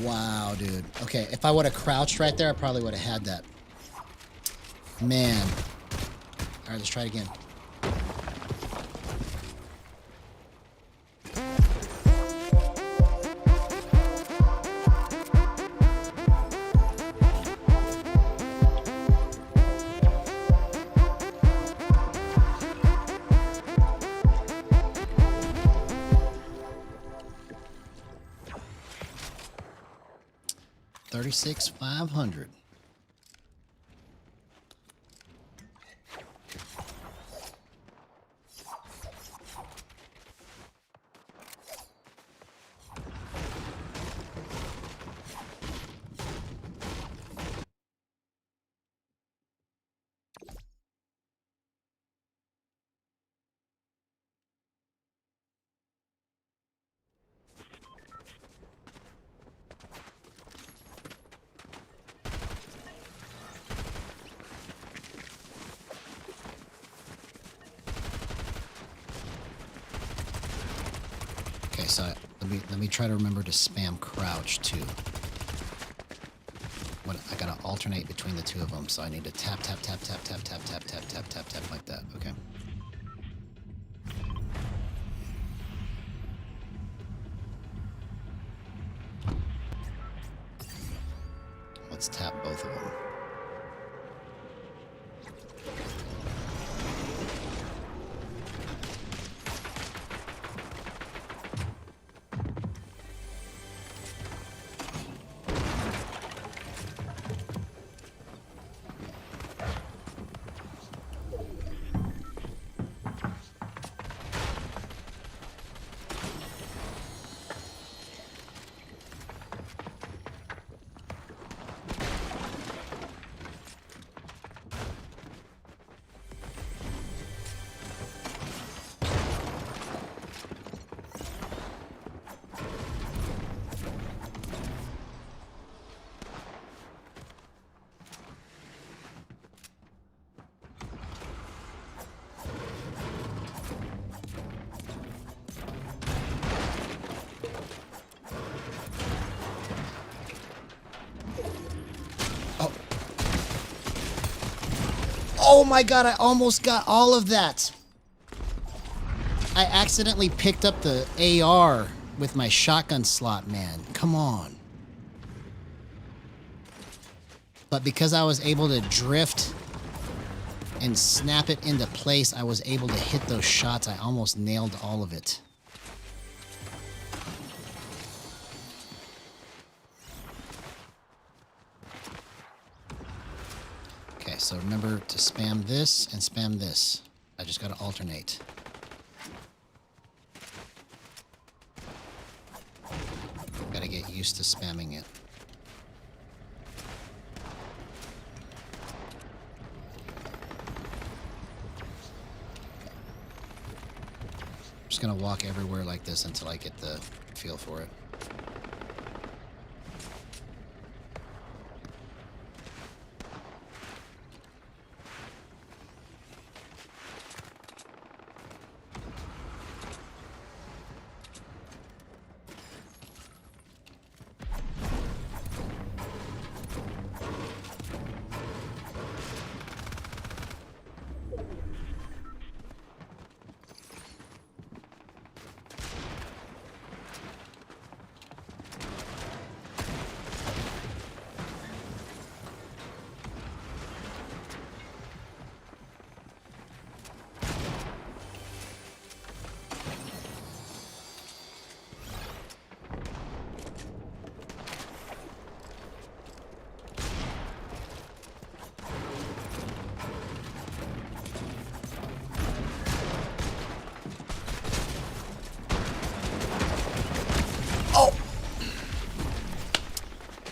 Wow, dude. Okay, if I would have crouched right there, I probably would have had that. Man. All right, let's try it again. 36,500. Okay, so let me try to remember to spam crouch too. What, I gotta alternate between the two of them, so I need to tap tap tap tap tap tap tap tap tap tap tap like that. Okay. Let's tap both of them. Oh my god, I almost got all of that. I accidentally picked up the AR with my shotgun slot, man. Come on. But because I was able to drift and snap it into place, I was able to hit those shots. I almost nailed all of it. Okay, so remember to spam this and spam this. I just gotta alternate. Gotta get used to spamming it. I'm just gonna walk everywhere like this until I get the feel for it.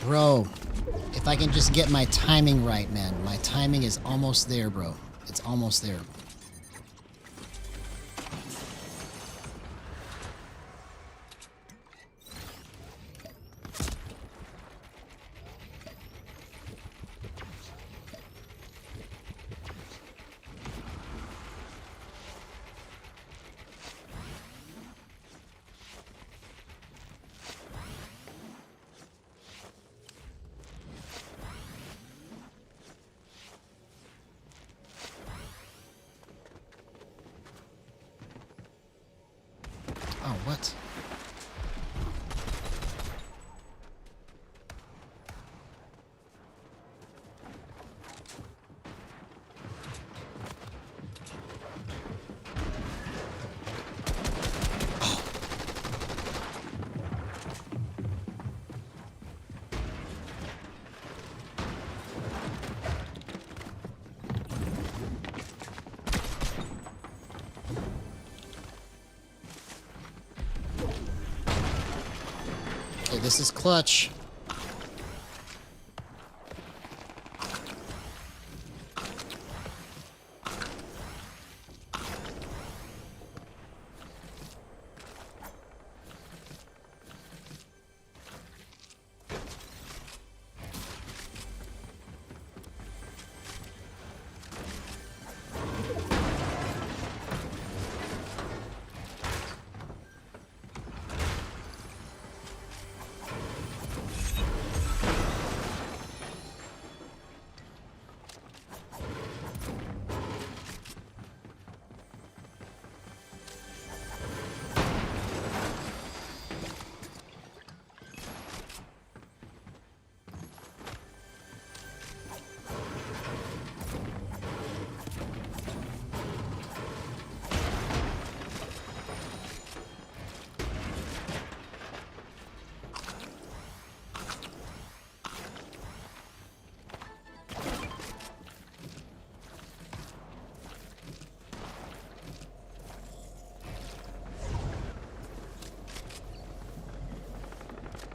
Bro, if I can just get my timing right, man. My timing is almost there, bro. It's almost there. Oh, what? Okay, this is clutch.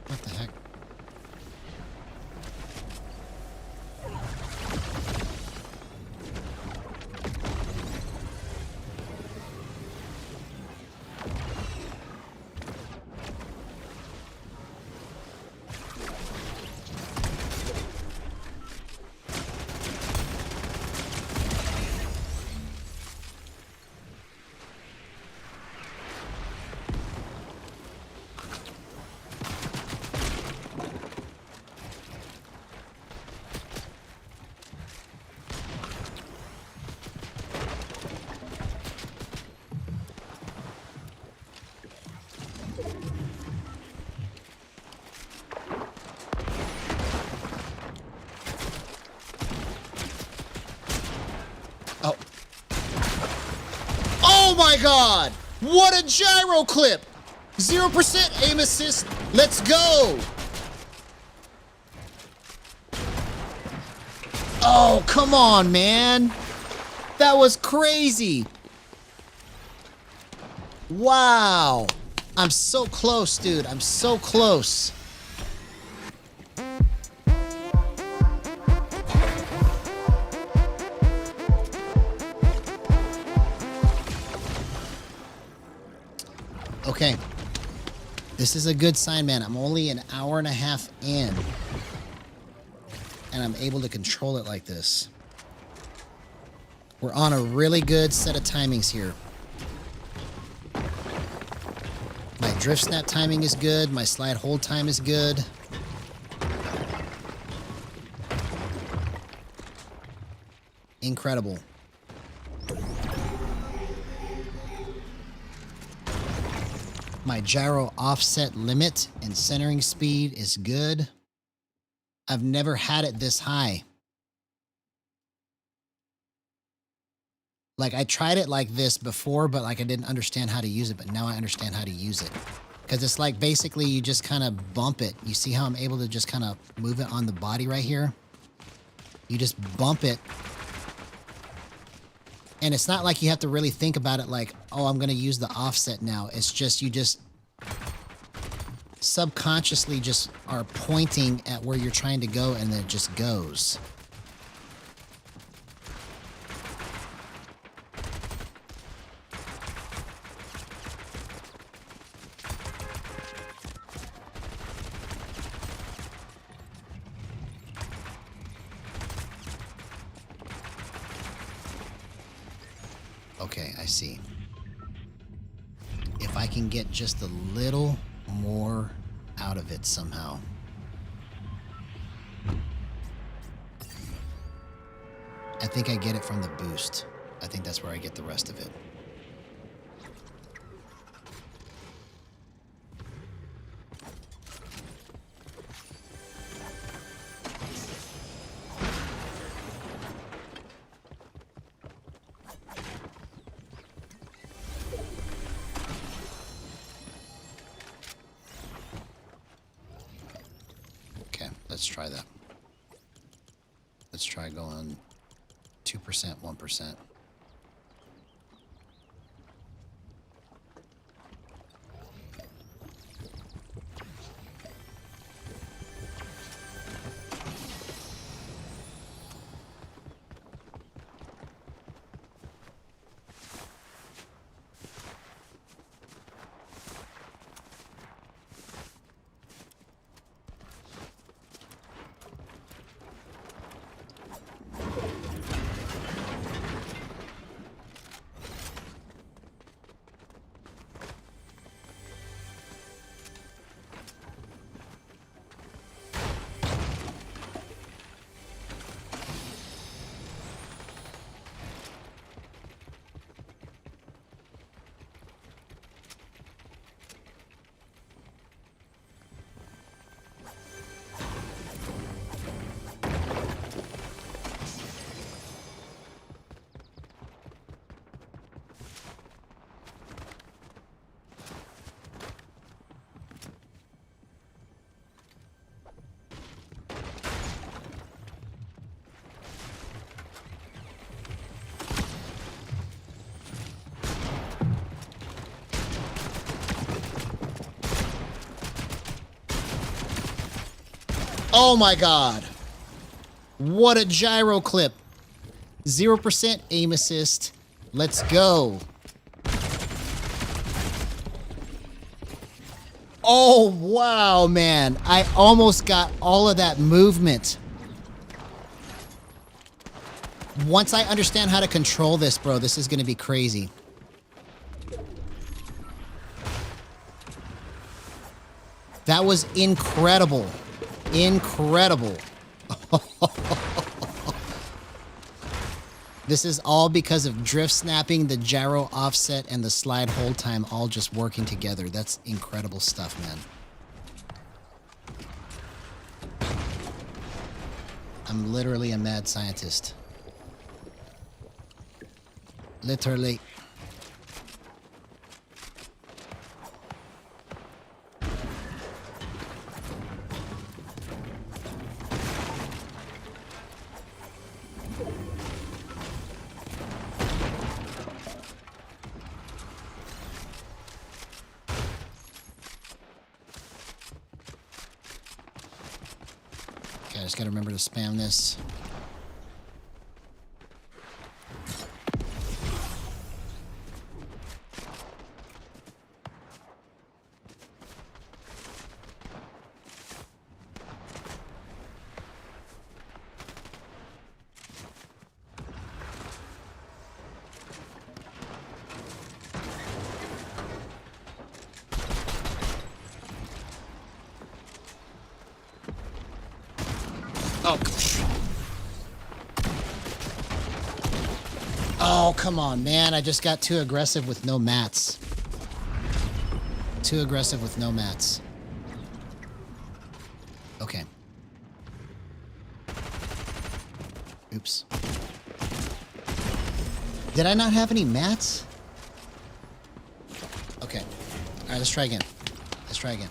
What the heck? Oh. Oh my god! What a gyro clip! 0% aim assist. Let's go! Oh, come on, man. That was crazy. Wow. I'm so close, dude. I'm so close. Okay. This is a good sign, man. I'm only an hour and a half in. And I'm able to control it like this. We're on a really good set of timings here. My drift snap timing is good. My slide hold time is good. Incredible. My gyro offset limit and centering speed is good. I've never had it this high. Like, I tried it like this before, but like I didn't understand how to use it, but now I understand how to use it. Because it's like basically you just kind of bump it. You see how I'm able to just kind of move it on the body right here? You just bump it. And it's not like you have to really think about it like, oh, I'm going to use the offset now. It's just, you just subconsciously just are pointing at where you're trying to go and then it just goes. Okay, I see. If I can get just a little more out of it somehow. I think I get it from the boost. I think that's where I get the rest of it. Let's try that. Let's try going 2%, 1%. Oh my god. What a gyro clip. 0% aim assist. Let's go. Oh, wow, man. I almost got all of that movement. Once I understand how to control this, bro, this is going to be crazy. That was incredible. Incredible. This is all because of drift snapping, the gyro offset, and the slide hold time all just working together. That's incredible stuff, man. I'm literally a mad scientist. Literally. Okay, I just gotta remember to spam this. Oh. Oh, come on, man. I just got too aggressive with no mats. Too aggressive with no mats. Okay. Oops. Did I not have any mats? Okay. All right, let's try again. Let's try again.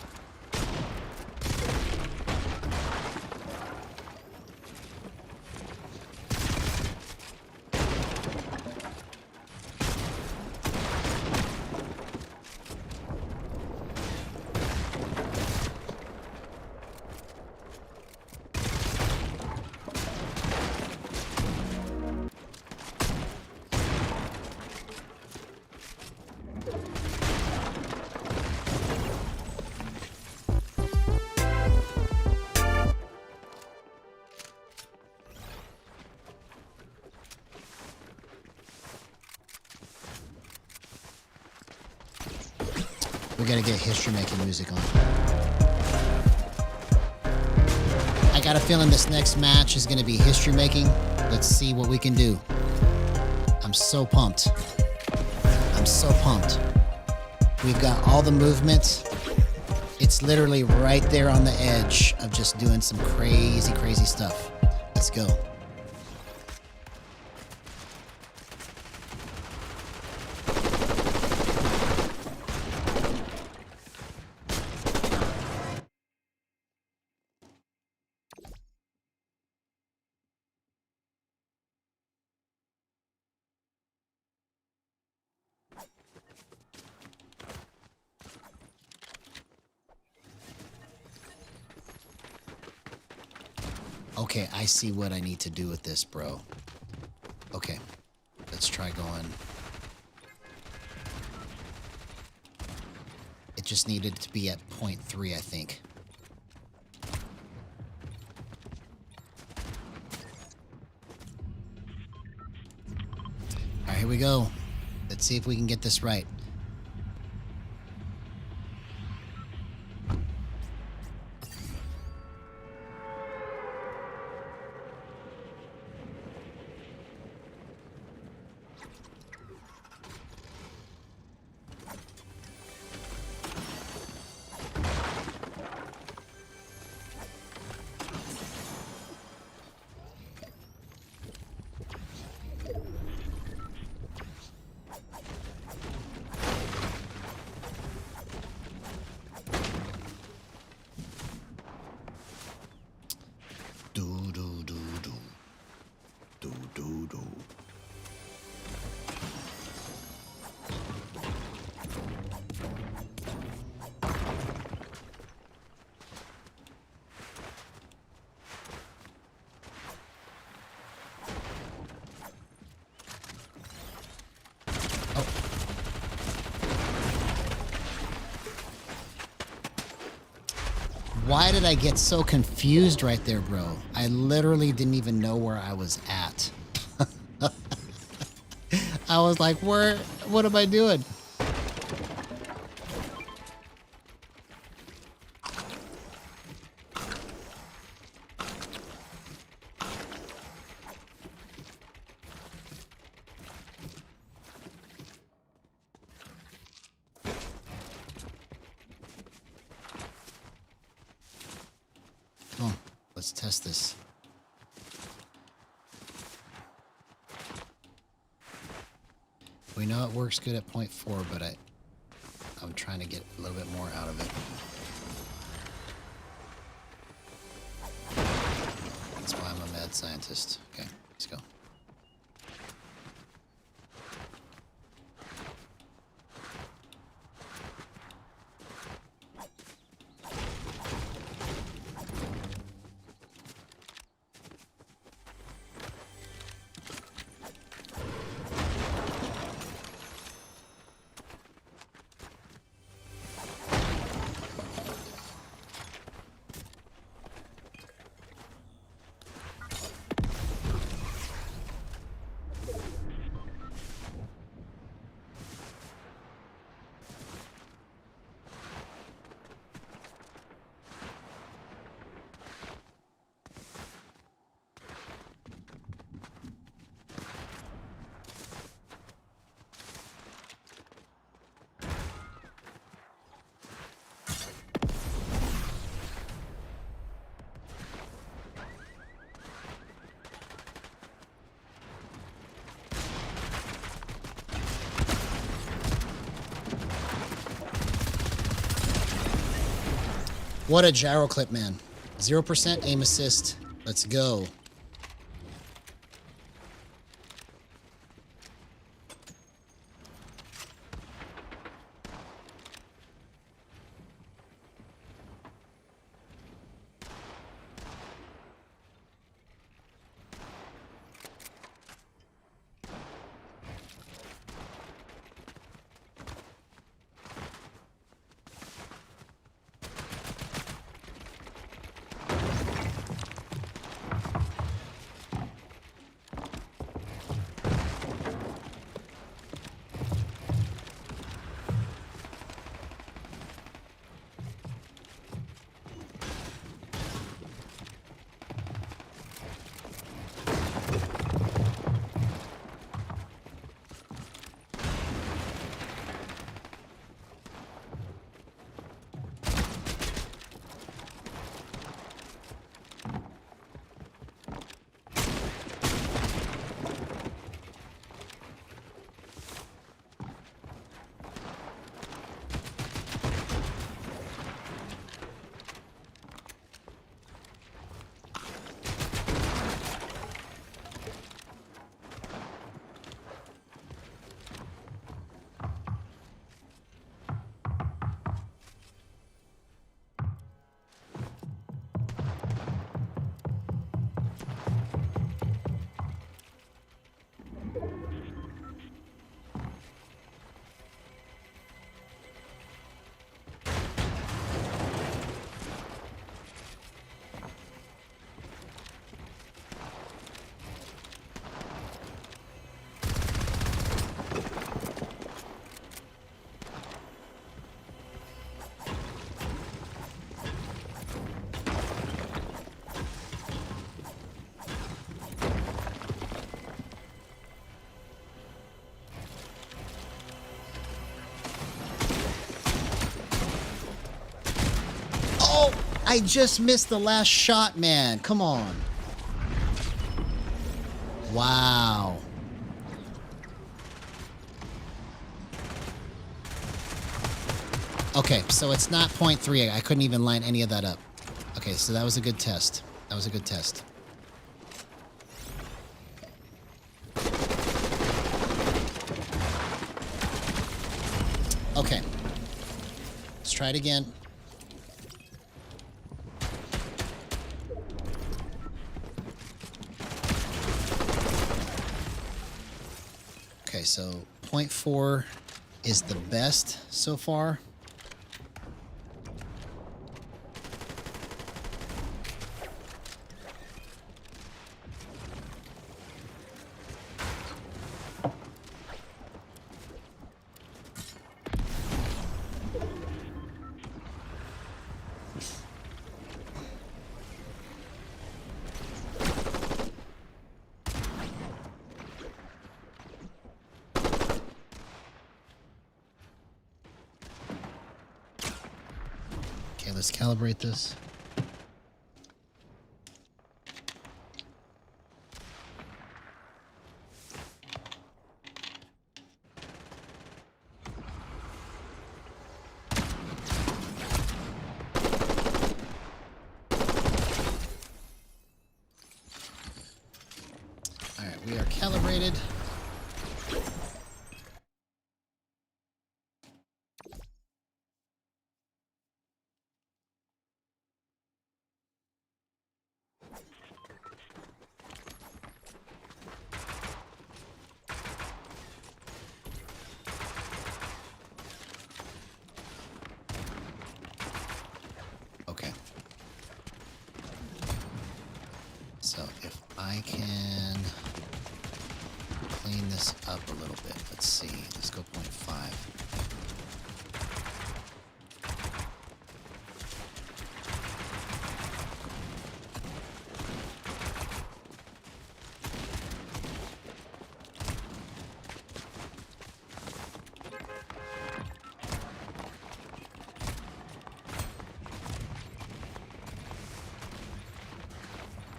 We gotta get history-making music on. I got a feeling this next match is gonna be history-making. Let's see what we can do. I'm so pumped. I'm so pumped. We've got all the movements. It's literally right there on the edge of just doing some crazy, crazy stuff. Let's go. Okay, I see what I need to do with this, bro. Okay, let's try going. It just needed to be at 0.3, I think. All right, here we go. Let's see if we can get this right. Why did I get so confused right there, bro? I literally didn't even know where I was at. I was like, what am I doing? Come on, let's test this. We know it works good at 0.4, but I'm trying to get a little bit more out of it. That's why I'm a mad scientist. Okay, let's go. What a gyro clip, man. 0% aim assist. Let's go. I just missed the last shot, man. Come on. Wow. Okay, so it's not 0.3. I couldn't even line any of that up. Okay, so that was a good test. That was a good test. Okay. Let's try it again. Okay, so 0.4 is the best so far. let's calibrate this. All right, we are calibrated. Okay. So if I can clean this up a little bit, let's see. Let's go 0.5.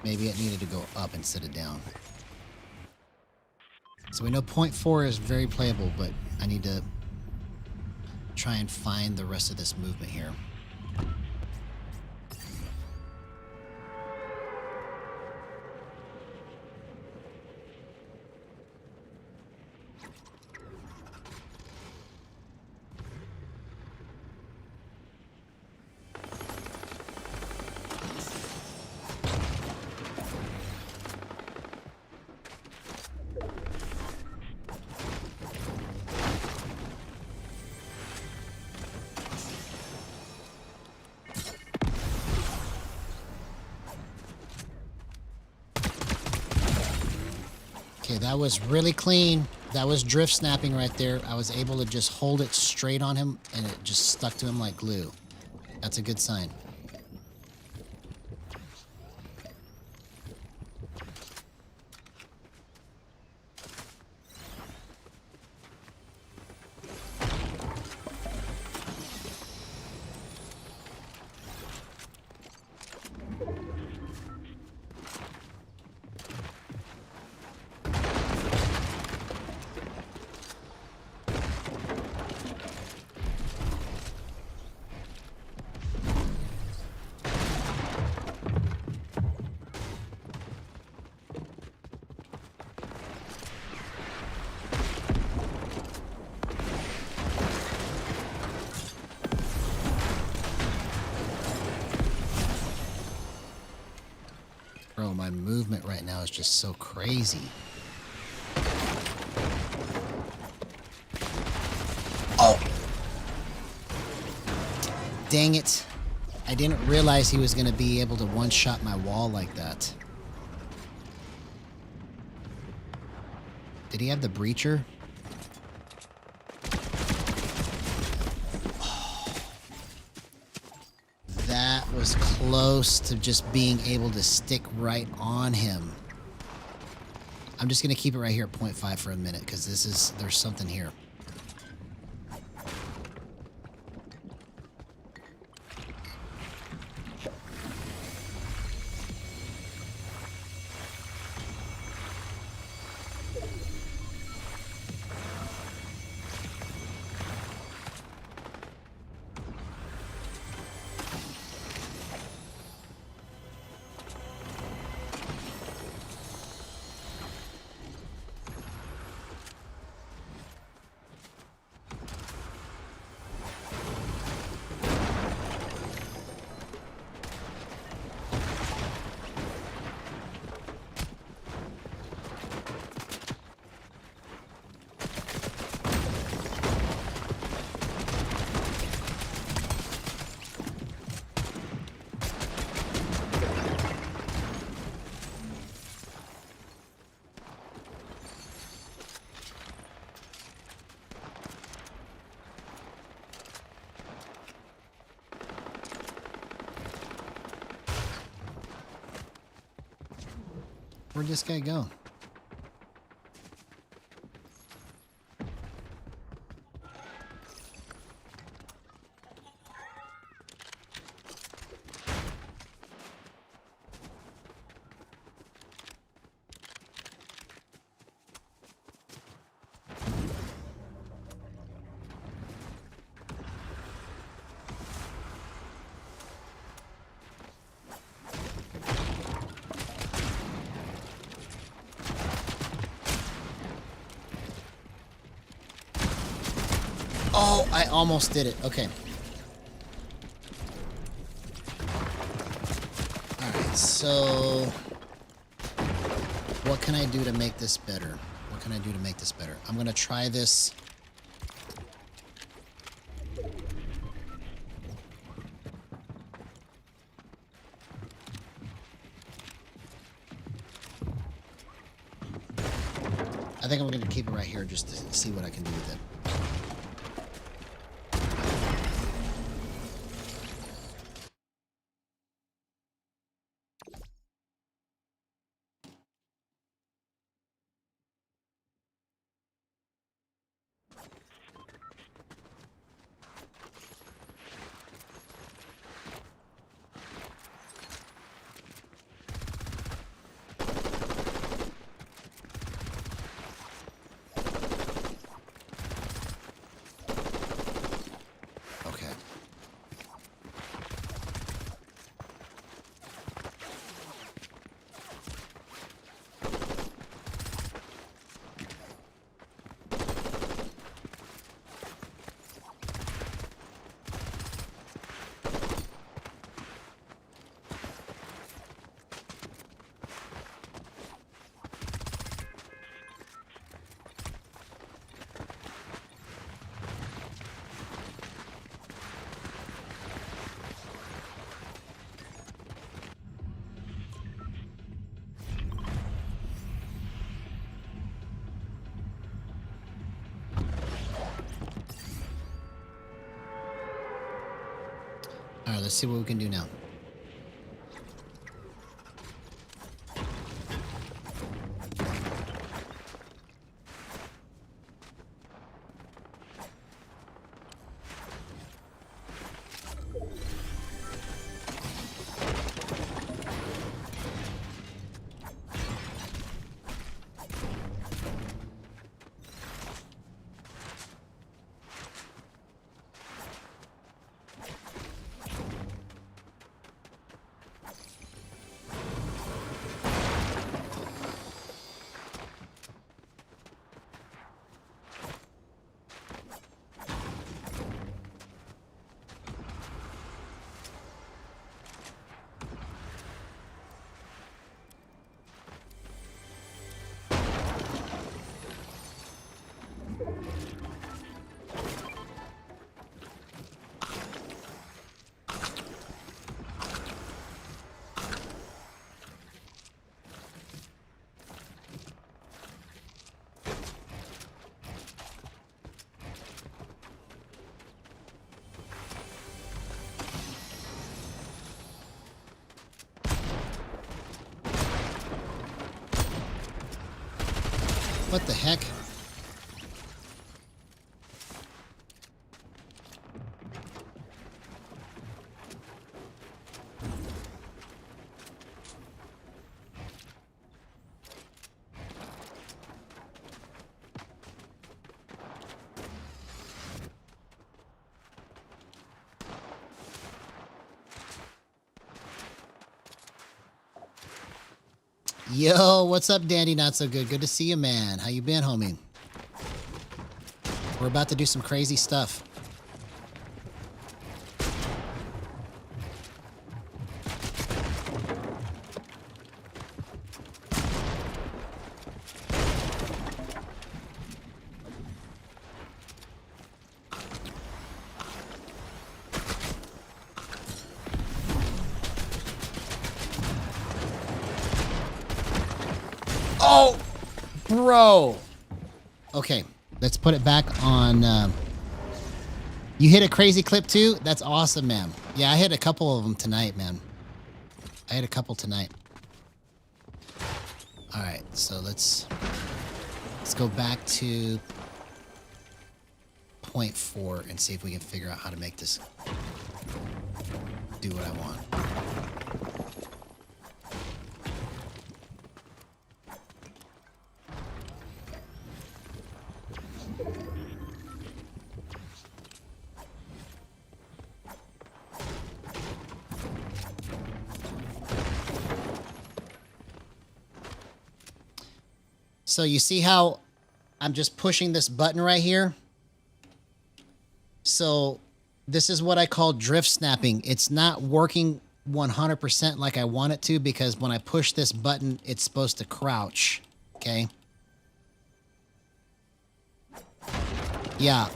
Maybe it needed to go up instead of down. So we know 0.4 is very playable, but I need to try and find the rest of this movement here. Okay, that was really clean. That was drift snapping right there. I was able to just hold it straight on him and it just stuck to him like glue. That's a good sign. Bro, my movement right now is just so crazy. Oh! Dang it. I didn't realize he was going to be able to one-shot my wall like that. Did he have the breacher? That was close to just being able to stick right on him. I'm just going to keep it right here at 0.5 for a minute because there's something here. Where'd this guy go? I almost did it. Okay. Alright, so what can I do to make this better? What can I do to make this better? I'm going to try this. I think I'm going to keep it right here just to see what I can do with it. Okay. All right, let's see what we can do now. What the heck? Yo, what's up, Dandy? Not so good. Good to see you, man. How you been, homie? We're about to do some crazy stuff. Oh, bro. Okay, let's put it back on. You hit a crazy clip too? That's awesome, man. Yeah, I hit a couple of them tonight, man. I hit a couple tonight. All right, so let's go back to point 4 and see if we can figure out how to make this do what I want. So you see how I'm just pushing this button right here? So this is what I call drift snapping. It's not working 100% like I want it to, because when I push this button, it's supposed to crouch. Okay. Yeah.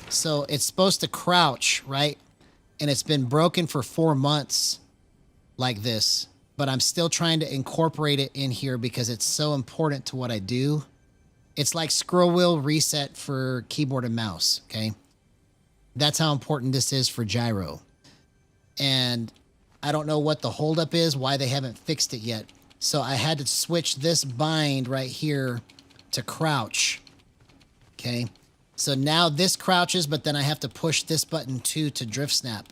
So it's supposed to crouch, right? And it's been broken for 4 months like this, but I'm still trying to incorporate it in here because it's so important to what I do. It's like scroll wheel reset for keyboard and mouse. Okay. That's how important this is for gyro. And I don't know what the holdup is, why they haven't fixed it yet. So I had to switch this bind right here to crouch. Okay. So now this crouches, but then I have to push this button too to drift snap.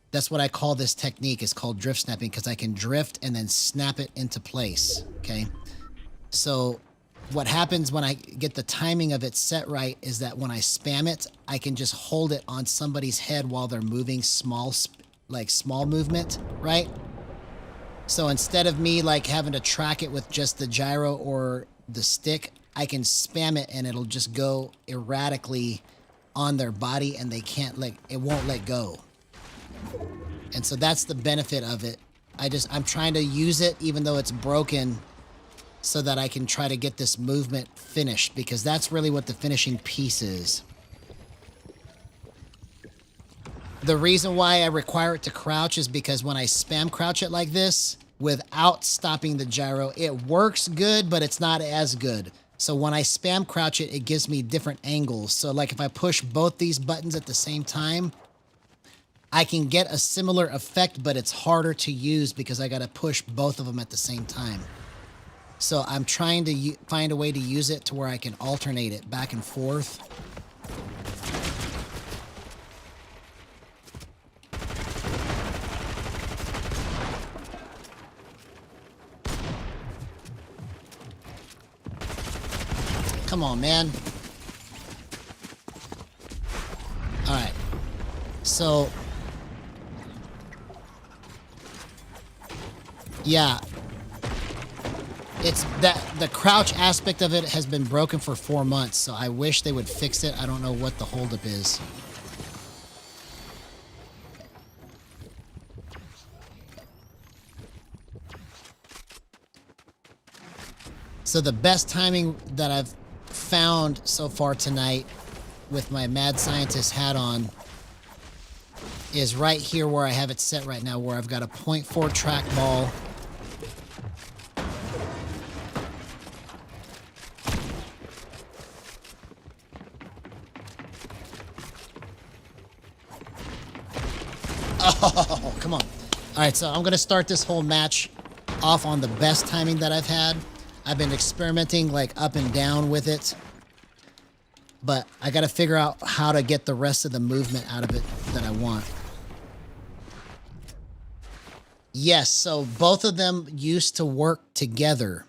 That's what I call this technique. It's called drift snapping, because I can drift and then snap it into place. Okay. So what happens when I get the timing of it set right is that when I spam it, I can just hold it on somebody's head while they're moving small movement, right? So instead of me like having to track it with just the gyro or the stick, I can spam it and it'll just go erratically on their body, and they can't it won't let go. And so that's the benefit of it. I'm trying to use it even though it's broken, so that I can try to get this movement finished, because that's really what the finishing piece is. The reason why I require it to crouch is because when I spam crouch it like this, without stopping the gyro, it works good, but it's not as good. So when I spam crouch it, it gives me different angles. So like if I push both these buttons at the same time, I can get a similar effect, but it's harder to use because I got to push both of them at the same time. So I'm trying to find a way to use it to where I can alternate it back and forth. Come on, man. All right. So, yeah. It's that the crouch aspect of it has been broken for 4 months, so I wish they would fix it. I don't know what the holdup is. So the best timing that I've found so far tonight with my Mad Scientist hat on is right here where I have it set right now, where I've got a 0.4 trackball. Oh, come on. All right, so I'm going to start this whole match off on the best timing that I've had. I've been experimenting like up and down with it, but I got to figure out how to get the rest of the movement out of it that I want. Yes, so both of them used to work together,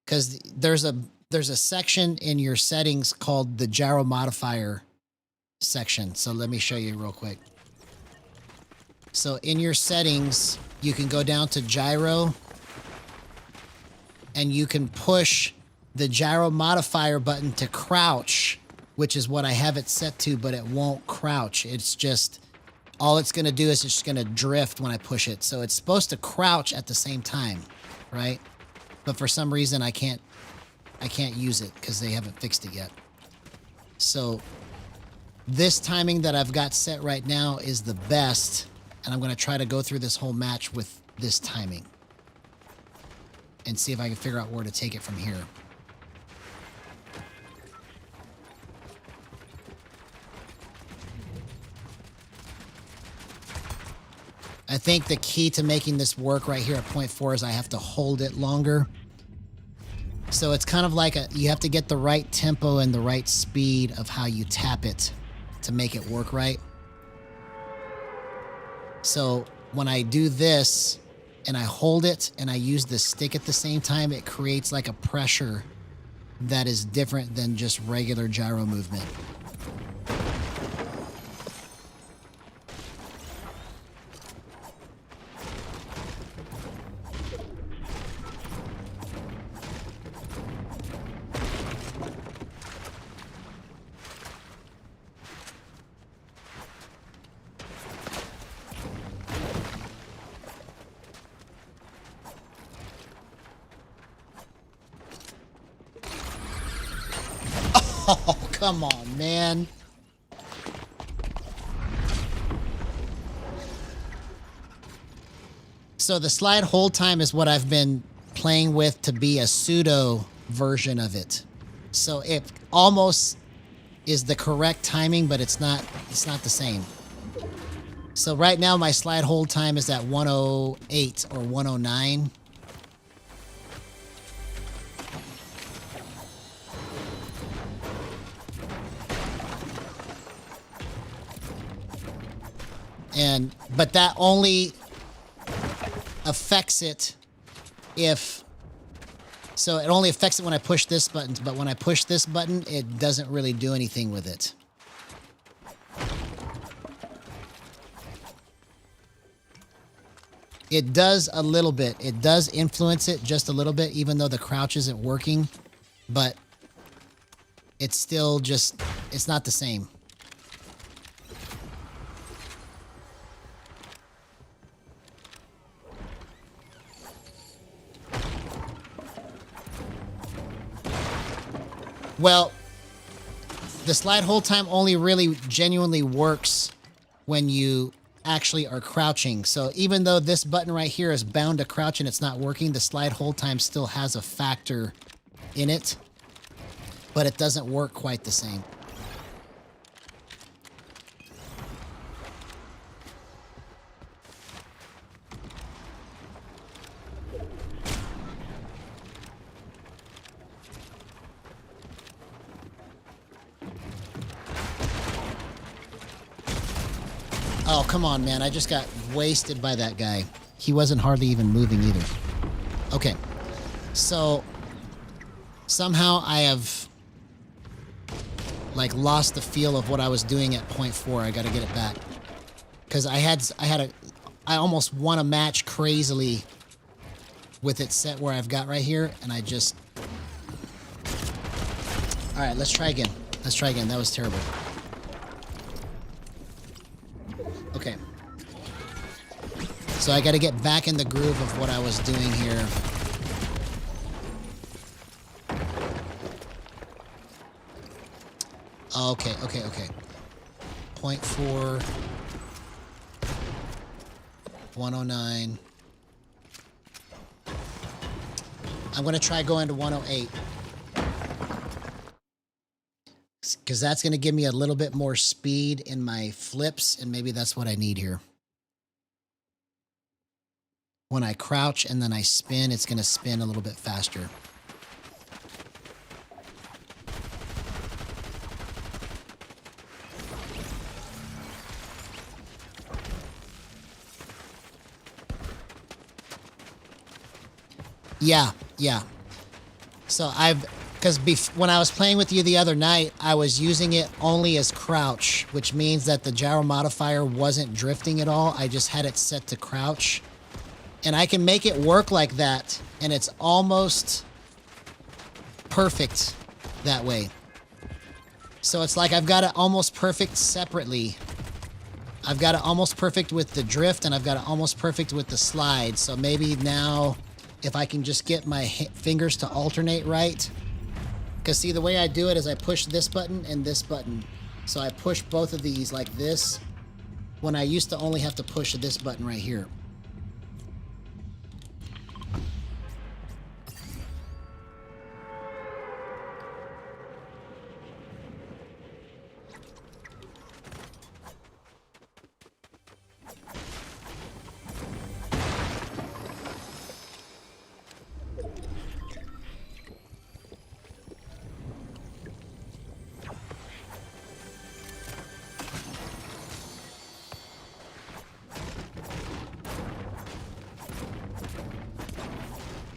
because there's a section in your settings called the gyro modifier section. So let me show you real quick. So in your settings, you can go down to gyro, and you can push the gyro modifier button to crouch, which is what I have it set to, but it won't crouch. It's just, all it's going to do is it's just going to drift when I push it. So it's supposed to crouch at the same time, right? But for some reason I can't use it because they haven't fixed it yet. So this timing that I've got set right now is the best, and I'm going to try to go through this whole match with this timing and see if I can figure out where to take it from here. I think the key to making this work right here at 0.4 is I have to hold it longer. So it's kind of like you have to get the right tempo and the right speed of how you tap it to make it work right. So when I do this and I hold it and I use the stick at the same time, it creates like a pressure that is different than just regular gyro movement. come on, man. So the slide hold time is what I've been playing with to be a pseudo version of it. So it almost is the correct timing, but it's not the same. So right now my slide hold time is at 108 or 109. But that only affects it if, so it only affects it when I push this button, but when I push this button, it doesn't really do anything with it. It does a little bit. It does influence it just a little bit, even though the crouch isn't working, but it's still just, it's not the same. Well, the slide hold time only really genuinely works when you actually are crouching. So even though this button right here is bound to crouch and it's not working, the slide hold time still has a factor in it, but it doesn't work quite the same. Oh, come on, man. I just got wasted by that guy. He wasn't hardly even moving either. Okay. So, somehow I have, like, lost the feel of what I was doing at point 4. I got to get it back. Because I almost won a match crazily with it set where I've got right here, and I just... All right, let's try again. Let's try again. That was terrible. Okay. So I got to get back in the groove of what I was doing here. Okay. 0.4. 109. I'm going to try going to 108. Because that's going to give me a little bit more speed in my flips, and maybe that's what I need here. When I crouch and then I spin, it's going to spin a little bit faster. Yeah. So because when I was playing with you the other night, I was using it only as crouch, which means that the gyro modifier wasn't drifting at all. I just had it set to crouch. And I can make it work like that, and it's almost perfect that way. So it's like I've got it almost perfect separately. I've got it almost perfect with the drift, and I've got it almost perfect with the slide. So maybe now, if I can just get my fingers to alternate right. Because see, the way I do it is I push this button and this button. So I push both of these like this, when I used to only have to push this button right here.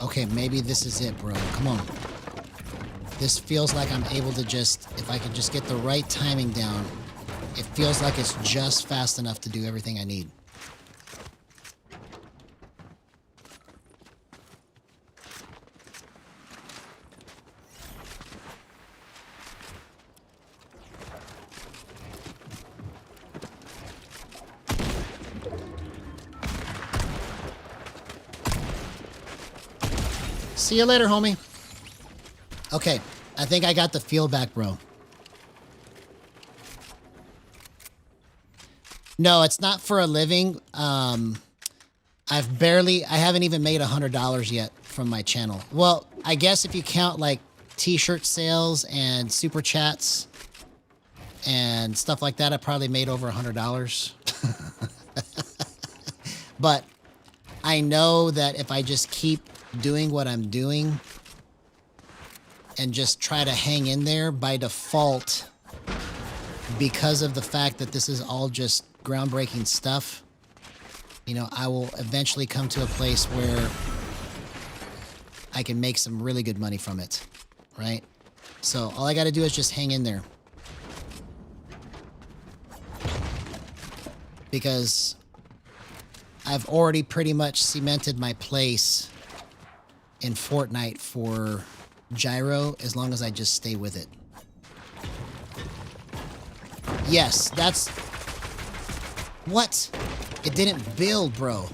Okay, maybe this is it, bro. Come on. This feels like I'm able to just, if I can just get the right timing down, it feels like it's just fast enough to do everything I need. See you later, homie. Okay, I think I got the feel back, bro. No, it's not for a living. I haven't even made $100 yet from my channel. Well, I guess if you count like t-shirt sales and super chats and stuff like that, I probably made over $100. But I know that if I just keep doing what I'm doing and just try to hang in there by default, because of the fact that this is all just groundbreaking stuff, you know, I will eventually come to a place where I can make some really good money from it, right? So all I got to do is just hang in there. Because I've already pretty much cemented my place in Fortnite for gyro as long as I just stay with it. Yes, that's... What? It didn't build, bro.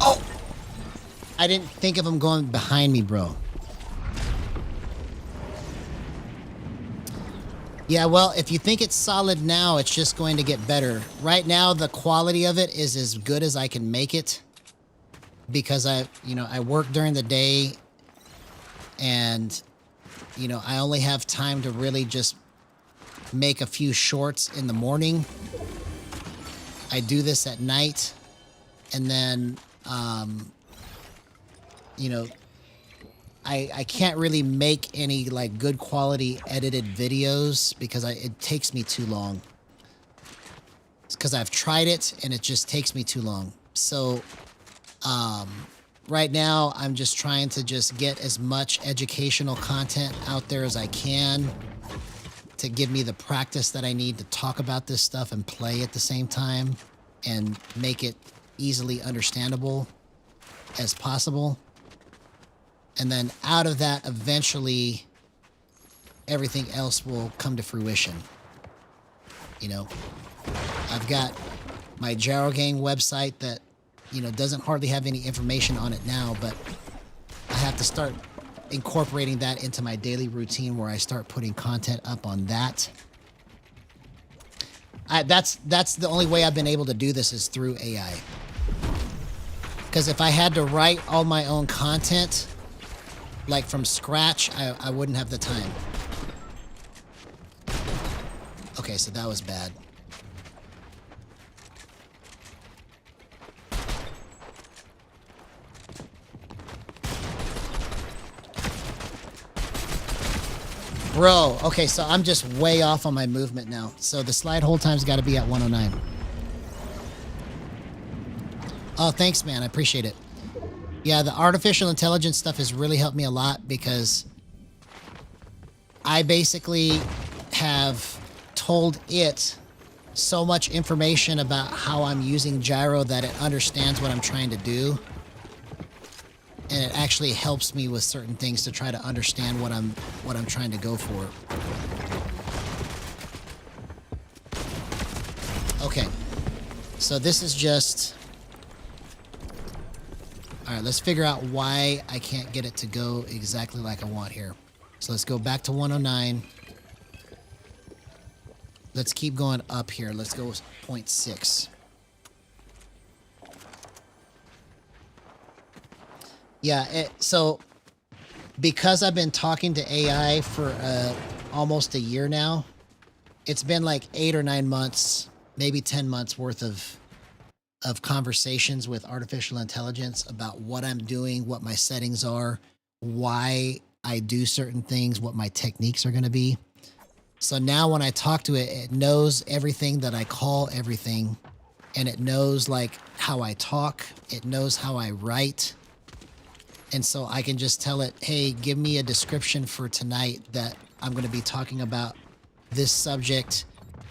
Oh! I didn't think of him going behind me, bro. Yeah, well, if you think it's solid now, it's just going to get better. Right now, the quality of it is as good as I can make it because I work during the day and, you know, I only have time to really just make a few shorts in the morning. I do this at night and then, you know, I can't really make any like good quality edited videos because it takes me too long. It's because I've tried it and it just takes me too long. So right now I'm just trying to just get as much educational content out there as I can to give me the practice that I need to talk about this stuff and play at the same time and make it easily understandable as possible. And then out of that, eventually, everything else will come to fruition. You know, I've got my Gyro Gang website that, you know, doesn't hardly have any information on it now, but I have to start incorporating that into my daily routine where I start putting content up on that. That's the only way I've been able to do this is through AI. Because if I had to write all my own content, like from scratch, I wouldn't have the time. Okay, so that was bad. Bro, okay, so I'm just way off on my movement now. So the slide hold time's got to be at 109. Oh, thanks, man. I appreciate it. Yeah, the artificial intelligence stuff has really helped me a lot because I basically have told it so much information about how I'm using gyro that it understands what I'm trying to do. And it actually helps me with certain things to try to understand what I'm trying to go for. Okay. So this is just... All right, let's figure out why I can't get it to go exactly like I want here. So let's go back to 109. Let's keep going up here. Let's go with 0.6. Yeah, so because I've been talking to AI for almost a year now, it's been like 8 or 9 months, maybe 10 months worth of conversations with artificial intelligence about what I'm doing, what my settings are, why I do certain things, what my techniques are going to be. So now when I talk to it, it knows everything that I call everything, and it knows like how I talk. It knows how I write. And so I can just tell it, hey, give me a description for tonight that I'm going to be talking about this subject.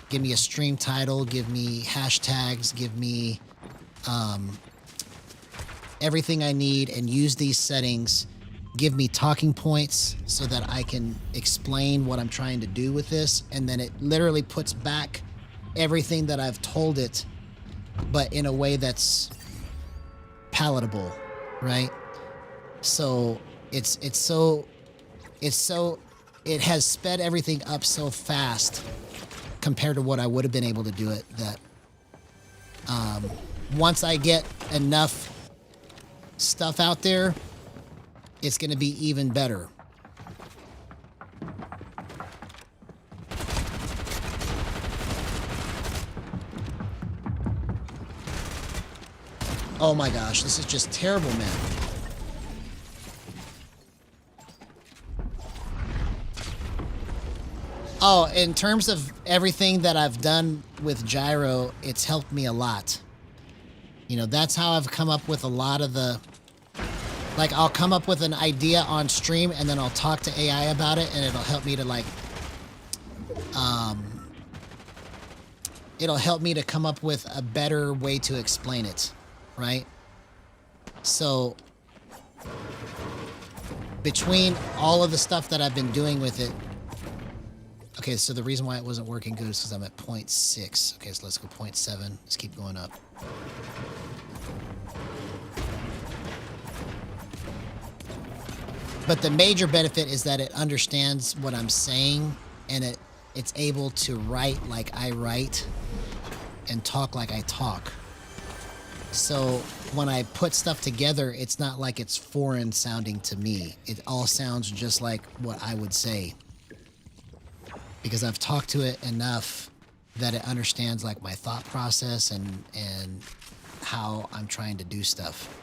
Give me a stream title, give me hashtags, give me everything I need, and use these settings give me talking points so that I can explain what I'm trying to do with this. And then it literally puts back everything that I've told it, but in a way that's palatable, right? So it has sped everything up so fast compared to what I would have been able to do it, that once I get enough stuff out there, it's going to be even better. Oh my gosh, this is just terrible, man. Oh, in terms of everything that I've done with Gyro, it's helped me a lot. You know, that's how I've come up with a lot of the... Like, I'll come up with an idea on stream, and then I'll talk to AI about it, and it'll help me to, like... it'll help me to come up with a better way to explain it, right? So, between all of the stuff that I've been doing with it... Okay, so the reason why it wasn't working good is because I'm at 0.6. Okay, so let's go 0.7. Let's keep going up. But the major benefit is that it understands what I'm saying, and it's able to write like I write and talk like I talk. So when I put stuff together, it's not like it's foreign sounding to me. It all sounds just like what I would say, because I've talked to it enough that it understands like my thought process and how I'm trying to do stuff.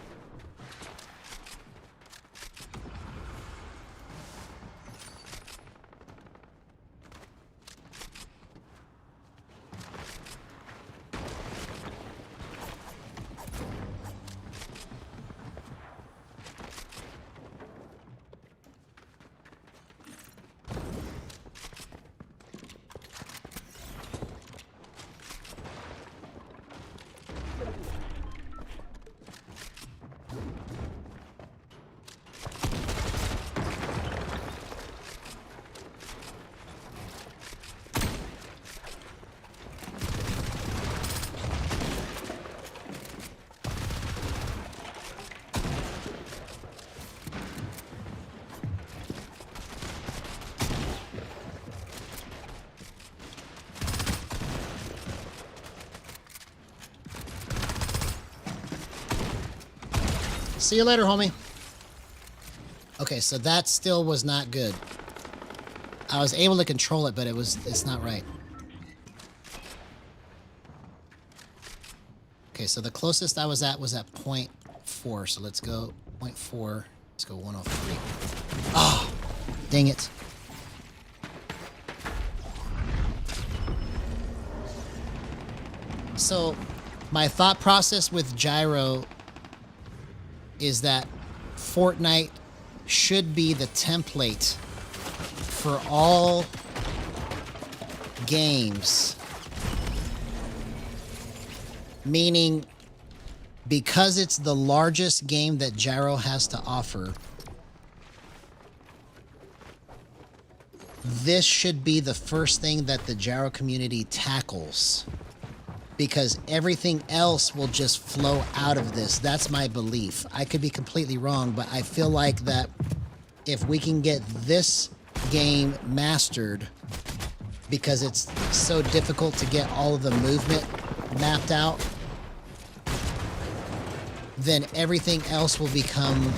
See you later, homie. Okay, so that still was not good. I was able to control it, but it's not right. Okay, so the closest I was at 0.4. So let's go 0.4. Let's go 103. Oh, dang it. So my thought process with Gyro is that Fortnite should be the template for all games. Meaning, because it's the largest game that Gyro has to offer, this should be the first thing that the Gyro community tackles, because everything else will just flow out of this. That's my belief. I could be completely wrong, but I feel like that if we can get this game mastered, because it's so difficult to get all of the movement mapped out, then everything else will become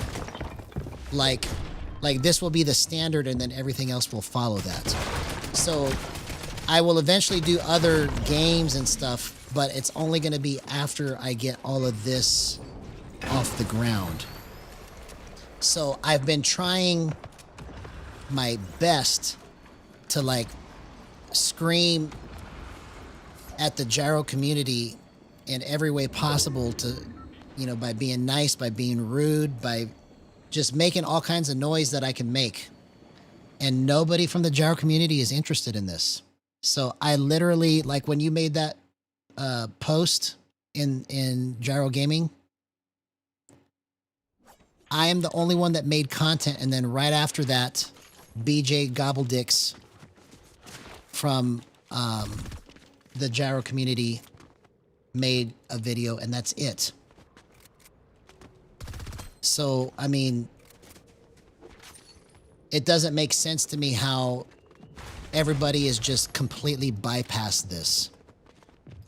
like this will be the standard, and then everything else will follow that. So I will eventually do other games and stuff, but it's only going to be after I get all of this off the ground. So I've been trying my best to like scream at the Gyro community in every way possible, to, you know, by being nice, by being rude, by just making all kinds of noise that I can make. And nobody from the Gyro community is interested in this. So I literally, like when you made that post in Gyro Gaming, I am the only one that made content, and then right after that, BJ Gobbledick's from the gyro community made a video, and that's it. So, I mean, it doesn't make sense to me how everybody is just completely bypassed this.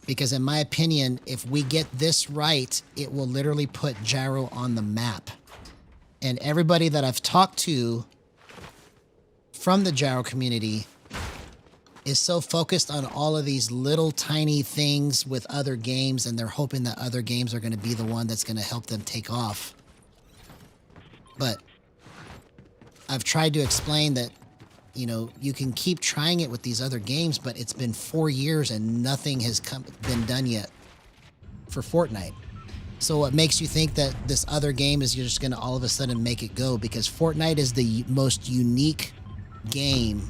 Because in my opinion, if we get this right, it will literally put gyro on the map. And everybody that I've talked to from the gyro community is so focused on all of these little tiny things with other games, and they're hoping that other games are going to be the one that's going to help them take off. But I've tried to explain that, you know, you can keep trying it with these other games, but it's been 4 years and nothing has been done yet for Fortnite. So what makes you think that this other game is just going to all of a sudden make it go? Because Fortnite is the most unique game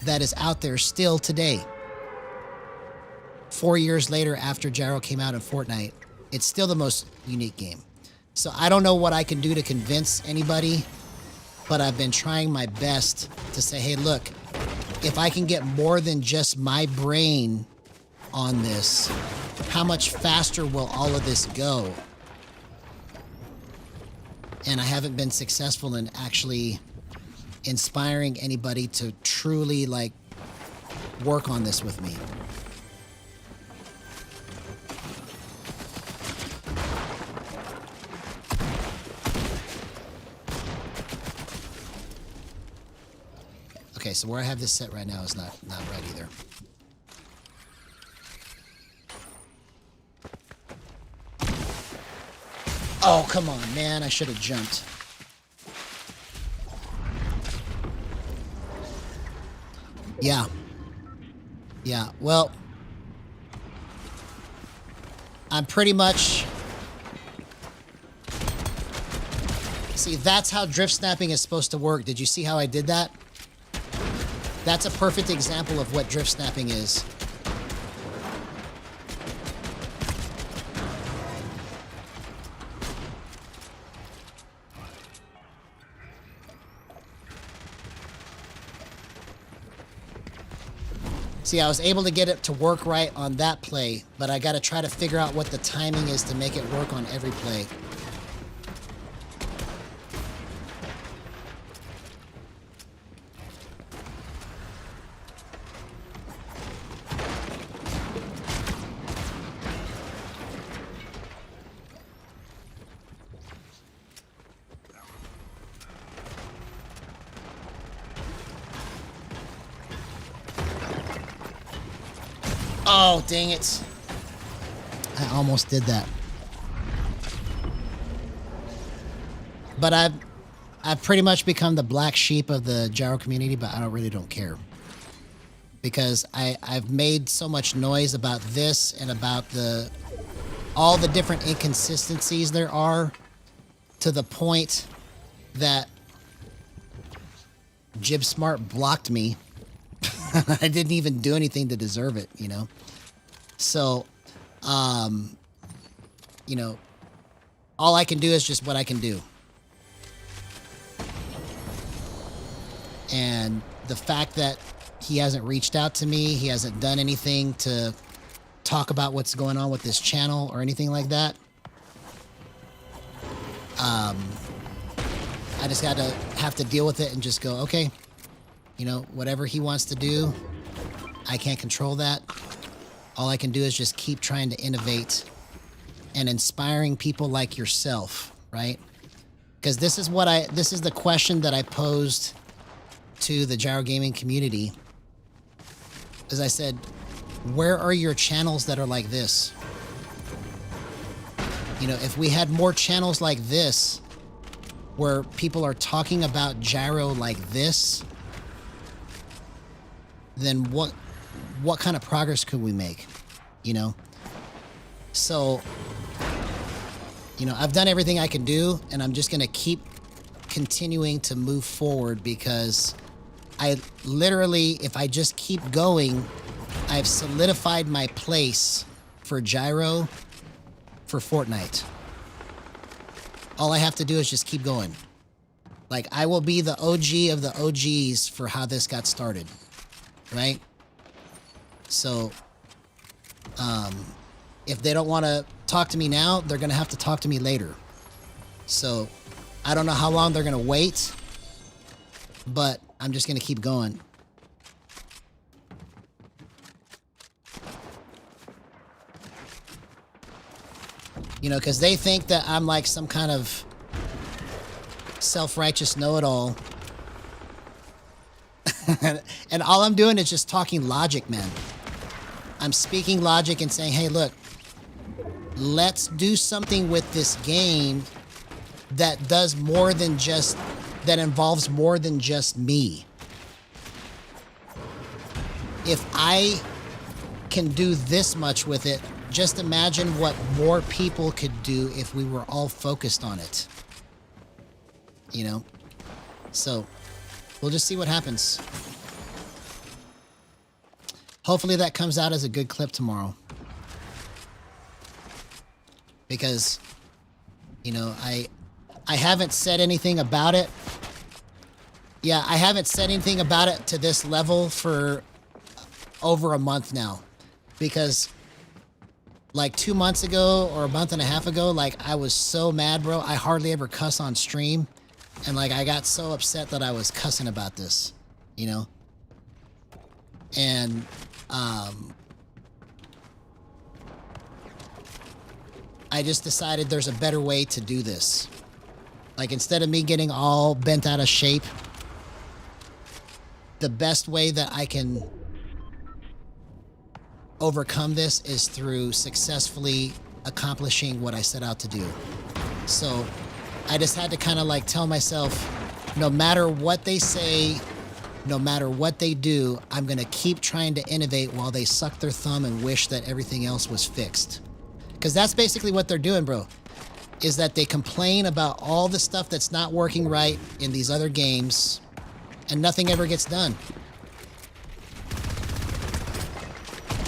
that is out there still today. 4 years later after Gyro came out in Fortnite, it's still the most unique game. So I don't know what I can do to convince anybody, but I've been trying my best to say, hey, look, if I can get more than just my brain on this, how much faster will all of this go? And I haven't been successful in actually inspiring anybody to truly, like, work on this with me. Okay, so where I have this set right now is not right either. Oh, come on, man. I should have jumped. Yeah. Yeah, well, I'm pretty much... See, that's how drift snapping is supposed to work. Did you see how I did that? That's a perfect example of what drift snapping is. See, I was able to get it to work right on that play, but I got to try to figure out what the timing is to make it work on every play. Oh, dang it. I almost did that. But I've pretty much become the black sheep of the gyro community, but I really don't care. Because I've made so much noise about this and about all the different inconsistencies there are, to the point that JibSmart blocked me. I didn't even do anything to deserve it, you know? So, you know, all I can do is just what I can do. And the fact that he hasn't reached out to me, he hasn't done anything to talk about what's going on with this channel or anything like that. I just have to deal with it and just go, okay, you know, whatever he wants to do, I can't control that. All I can do is just keep trying to innovate and inspiring people like yourself, right? Because this is the question that I posed to the gyro gaming community. As I said, where are your channels that are like this? You know, if we had more channels like this, where people are talking about gyro like this, then what kind of progress could we make, you know? So, you know, I've done everything I can do, and I'm just going to keep continuing to move forward, because I literally, if I just keep going, I've solidified my place for gyro for Fortnite. All I have to do is just keep going. Like, I will be the OG of the OGs for how this got started, right? So, if they don't want to talk to me now, they're going to have to talk to me later. So, I don't know how long they're going to wait, but I'm just going to keep going. You know, because they think that I'm like some kind of self-righteous know-it-all. And all I'm doing is just talking logic, man. I'm speaking logic and saying, hey, look, let's do something with this game that does more than just, that involves more than just me. If I can do this much with it, just imagine what more people could do if we were all focused on it. You know? So, we'll just see what happens. Hopefully that comes out as a good clip tomorrow. Because, you know, I haven't said anything about it. Yeah, I haven't said anything about it to this level for over a month now. Because like 2 months ago or a month and a half ago, like I was so mad, bro. I hardly ever cuss on stream. And like I got so upset that I was cussing about this, you know? And I just decided there's a better way to do this. Like instead of me getting all bent out of shape, the best way that I can overcome this is through successfully accomplishing what I set out to do. So I just had to kind of like tell myself, no matter what they say, no matter what they do, I'm going to keep trying to innovate while they suck their thumb and wish that everything else was fixed. Because that's basically what they're doing, bro, is that they complain about all the stuff that's not working right in these other games and nothing ever gets done.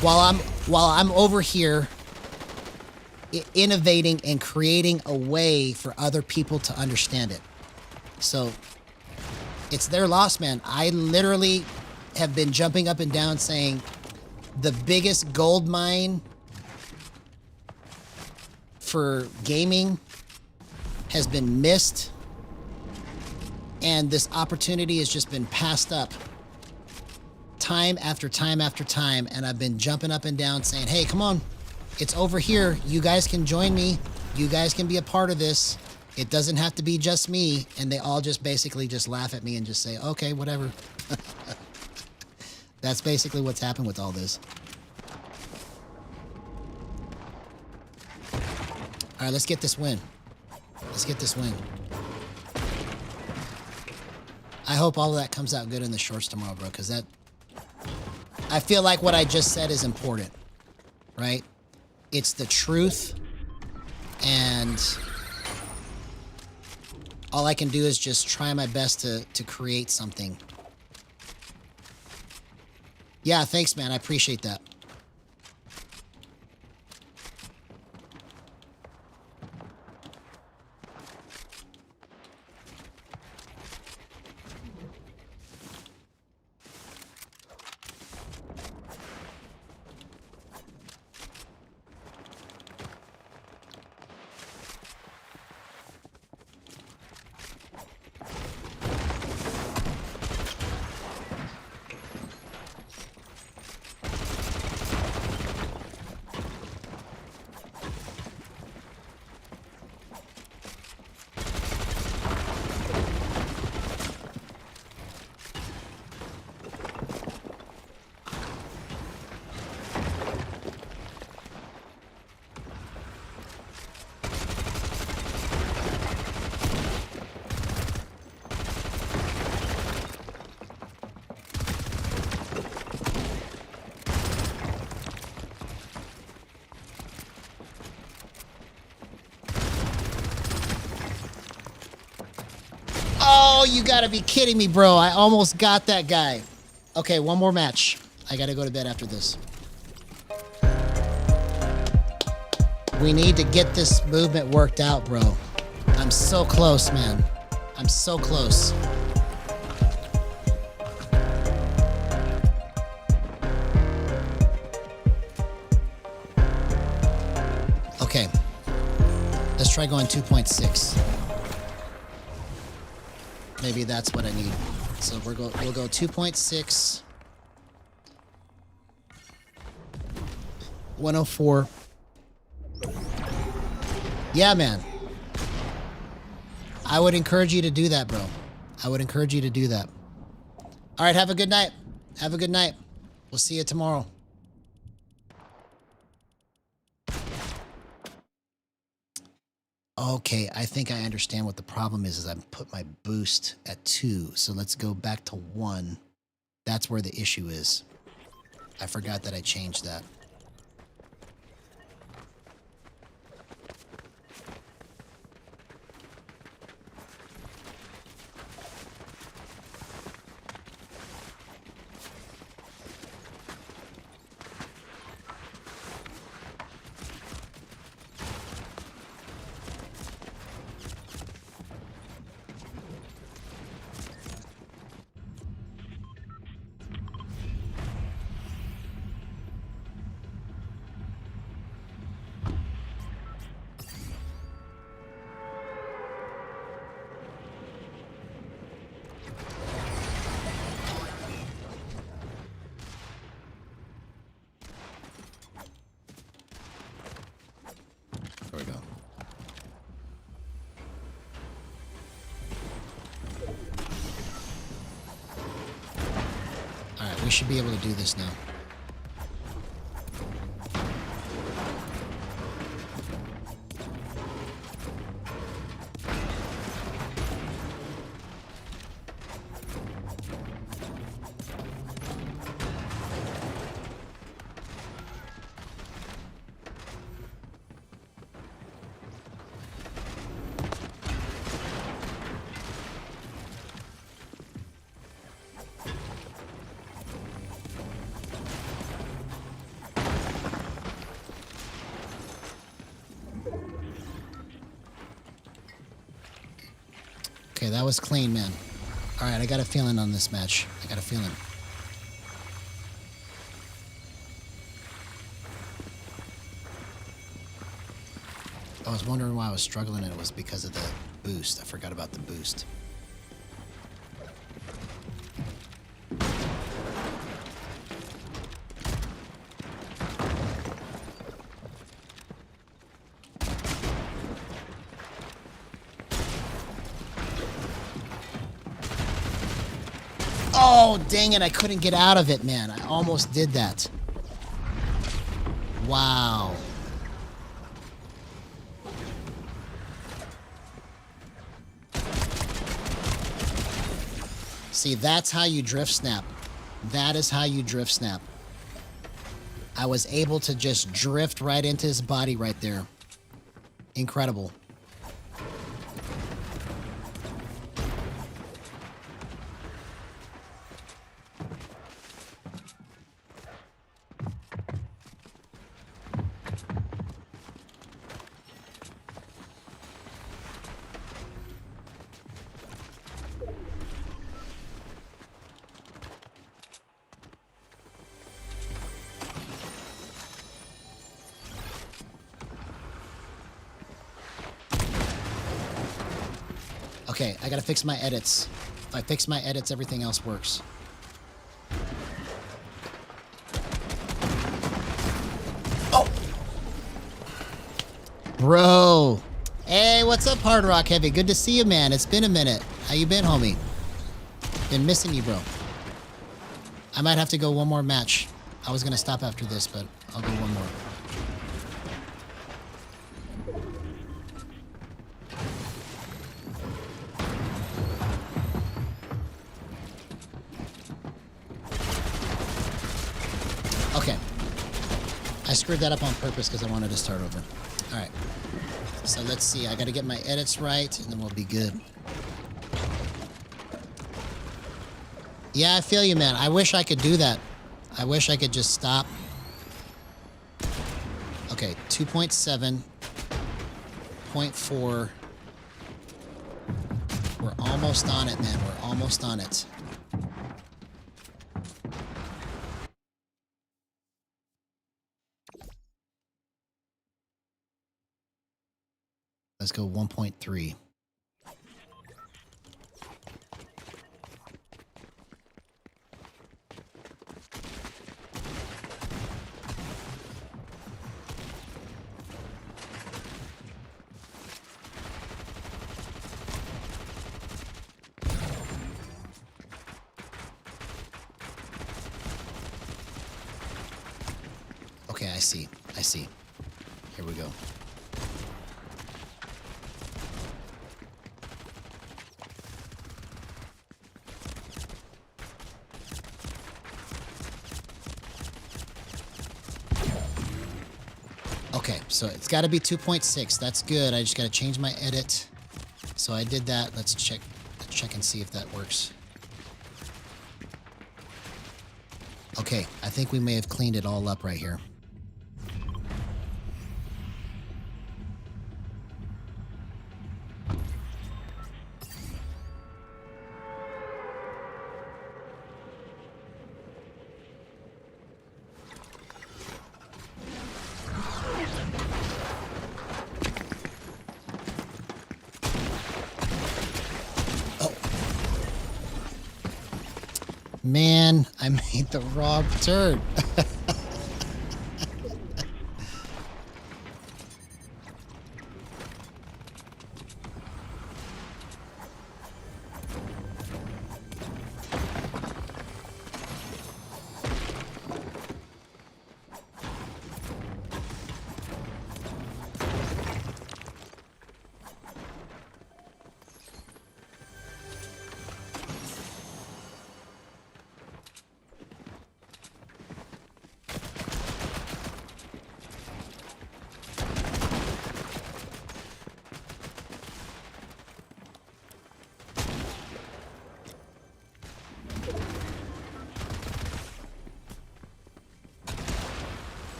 While I'm over here innovating and creating a way for other people to understand it. So it's their loss, man. I literally have been jumping up and down saying the biggest gold mine for gaming has been missed, and this opportunity has just been passed up time after time after time, and I've been jumping up and down saying, hey, come on, it's over here. You guys can join me. You guys can be a part of this. It doesn't have to be just me. And they all just basically just laugh at me and just say, okay, whatever. That's basically what's happened with all this. All right, let's get this win. Let's get this win. I hope all of that comes out good in the shorts tomorrow, bro, because that... I feel like what I just said is important, right? It's the truth, and all I can do is just try my best to create something. Yeah, thanks, man. I appreciate that. Oh, you gotta be kidding me, bro. I almost got that guy. Okay, one more match. I gotta go to bed after this. We need to get this movement worked out, bro. I'm I'm so close, man. I'm so close. Okay. Let's try going 2.6. Maybe that's what I need. So we'll go 2.6. 104. Yeah, man. I would encourage you to do that, bro. I would encourage you to do that. All right, have a good night. Have a good night. We'll see you tomorrow. Okay, I think I understand what the problem is I put my boost at 2. So let's go back to 1. That's where the issue is. I forgot that I changed that. There we go. All right, we should be able to do this now. Okay, that was clean, man. All right, I got a feeling on this match. I got a feeling. I was wondering why I was struggling, and it was because of the boost. I forgot about the boost. Oh, dang it. I couldn't get out of it, man. I almost did that. Wow. See, that's how you drift snap. That is how you drift snap. I was able to just drift right into his body right there. Incredible. Okay, I gotta fix my edits. If I fix my edits, everything else works. Oh! Bro! Hey, what's up, Hard Rock Heavy? Good to see you, man. It's been a minute. How you been, homie? Been missing you, bro. I might have to go one more match. I was gonna stop after this, but I'll go one more. Okay. I screwed that up on purpose because I wanted to start over. All right. So let's see. I got to get my edits right, and then we'll be good. Yeah, I feel you, man. I wish I could do that. I wish I could just stop. Okay, 2.7, 0.4, almost on it, man. We're almost on it. Let's go 1.3. Okay, I see. I see. Here we go. Okay, so it's got to be 2.6. That's good. I just got to change my edit. So I did that. Let's check and see if that works. Okay, I think we may have cleaned it all up right here. Man, I made the wrong turn.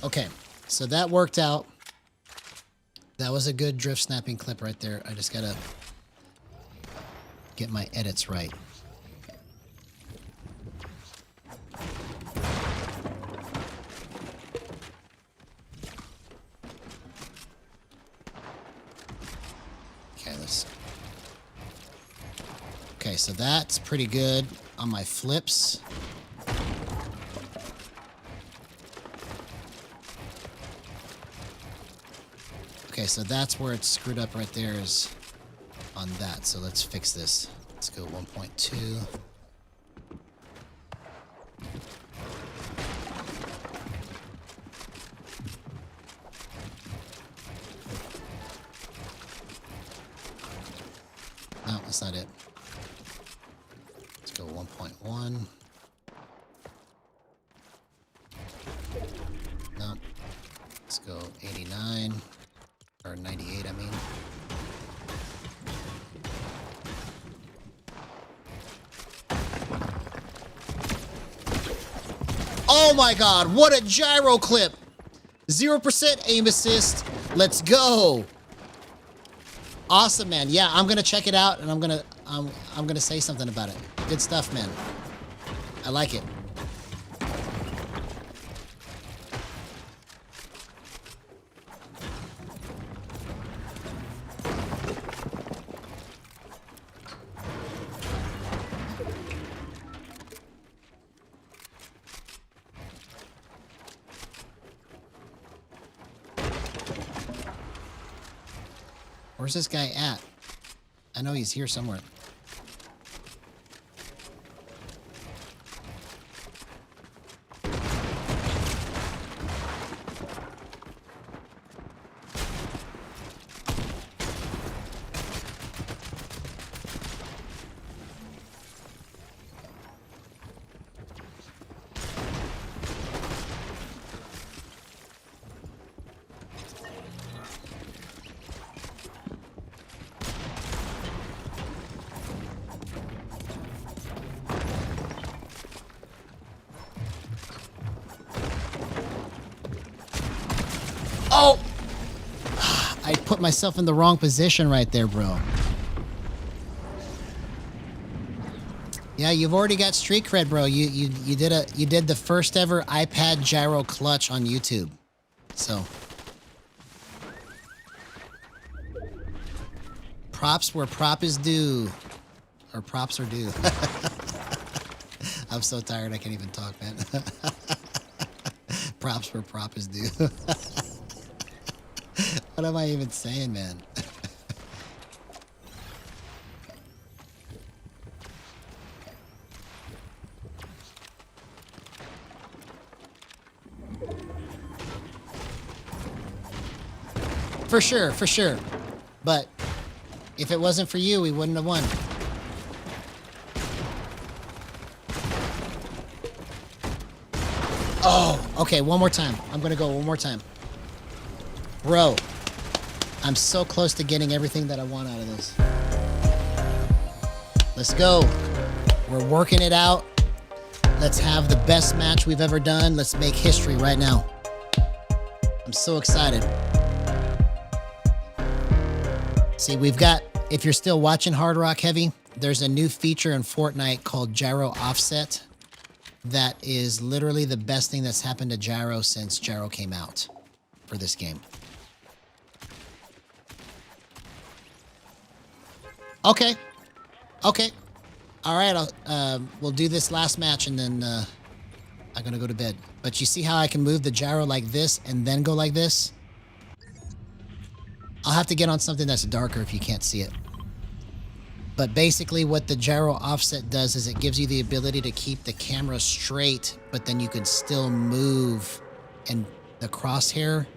Okay, so that worked out. That was a good drift snapping clip right there. I just gotta get my edits right. Okay, okay, so that's pretty good on my flips. Okay, so that's where it's screwed up right there, is on that. So let's fix this. Let's go 1.2. No, that's not it. Let's go 1.1. No. Let's go 89. Or 98, I mean. Oh my god, what a gyro clip! 0% aim assist. Let's go. Awesome, man. Yeah, I'm gonna check it out and I'm gonna say something about it. Good stuff, man. I like it. Where's this guy at? I know he's here somewhere. I put myself in the wrong position right there, bro. Yeah, you've already got street cred, bro. You did the first ever iPad gyro clutch on YouTube. So props where prop is due. Or props are due. I'm so tired I can't even talk, man. Props where prop is due. What am I even saying, man? For sure, for sure. But if it wasn't for you, we wouldn't have won. Oh, okay, one more time. I'm gonna go one more time. Bro, I'm so close to getting everything that I want out of this. Let's go. We're working it out. Let's have the best match we've ever done. Let's make history right now. I'm so excited. See, we've got, if you're still watching Hard Rock Heavy, there's a new feature in Fortnite called Gyro Offset. That is literally the best thing that's happened to Gyro since Gyro came out for this game. Okay. Okay. All right. We'll do this last match and then I'm going to go to bed. But you see how I can move the gyro like this and then go like this? I'll have to get on something that's darker if you can't see it. But basically what the gyro offset does is it gives you the ability to keep the camera straight, but then you can still move and the crosshair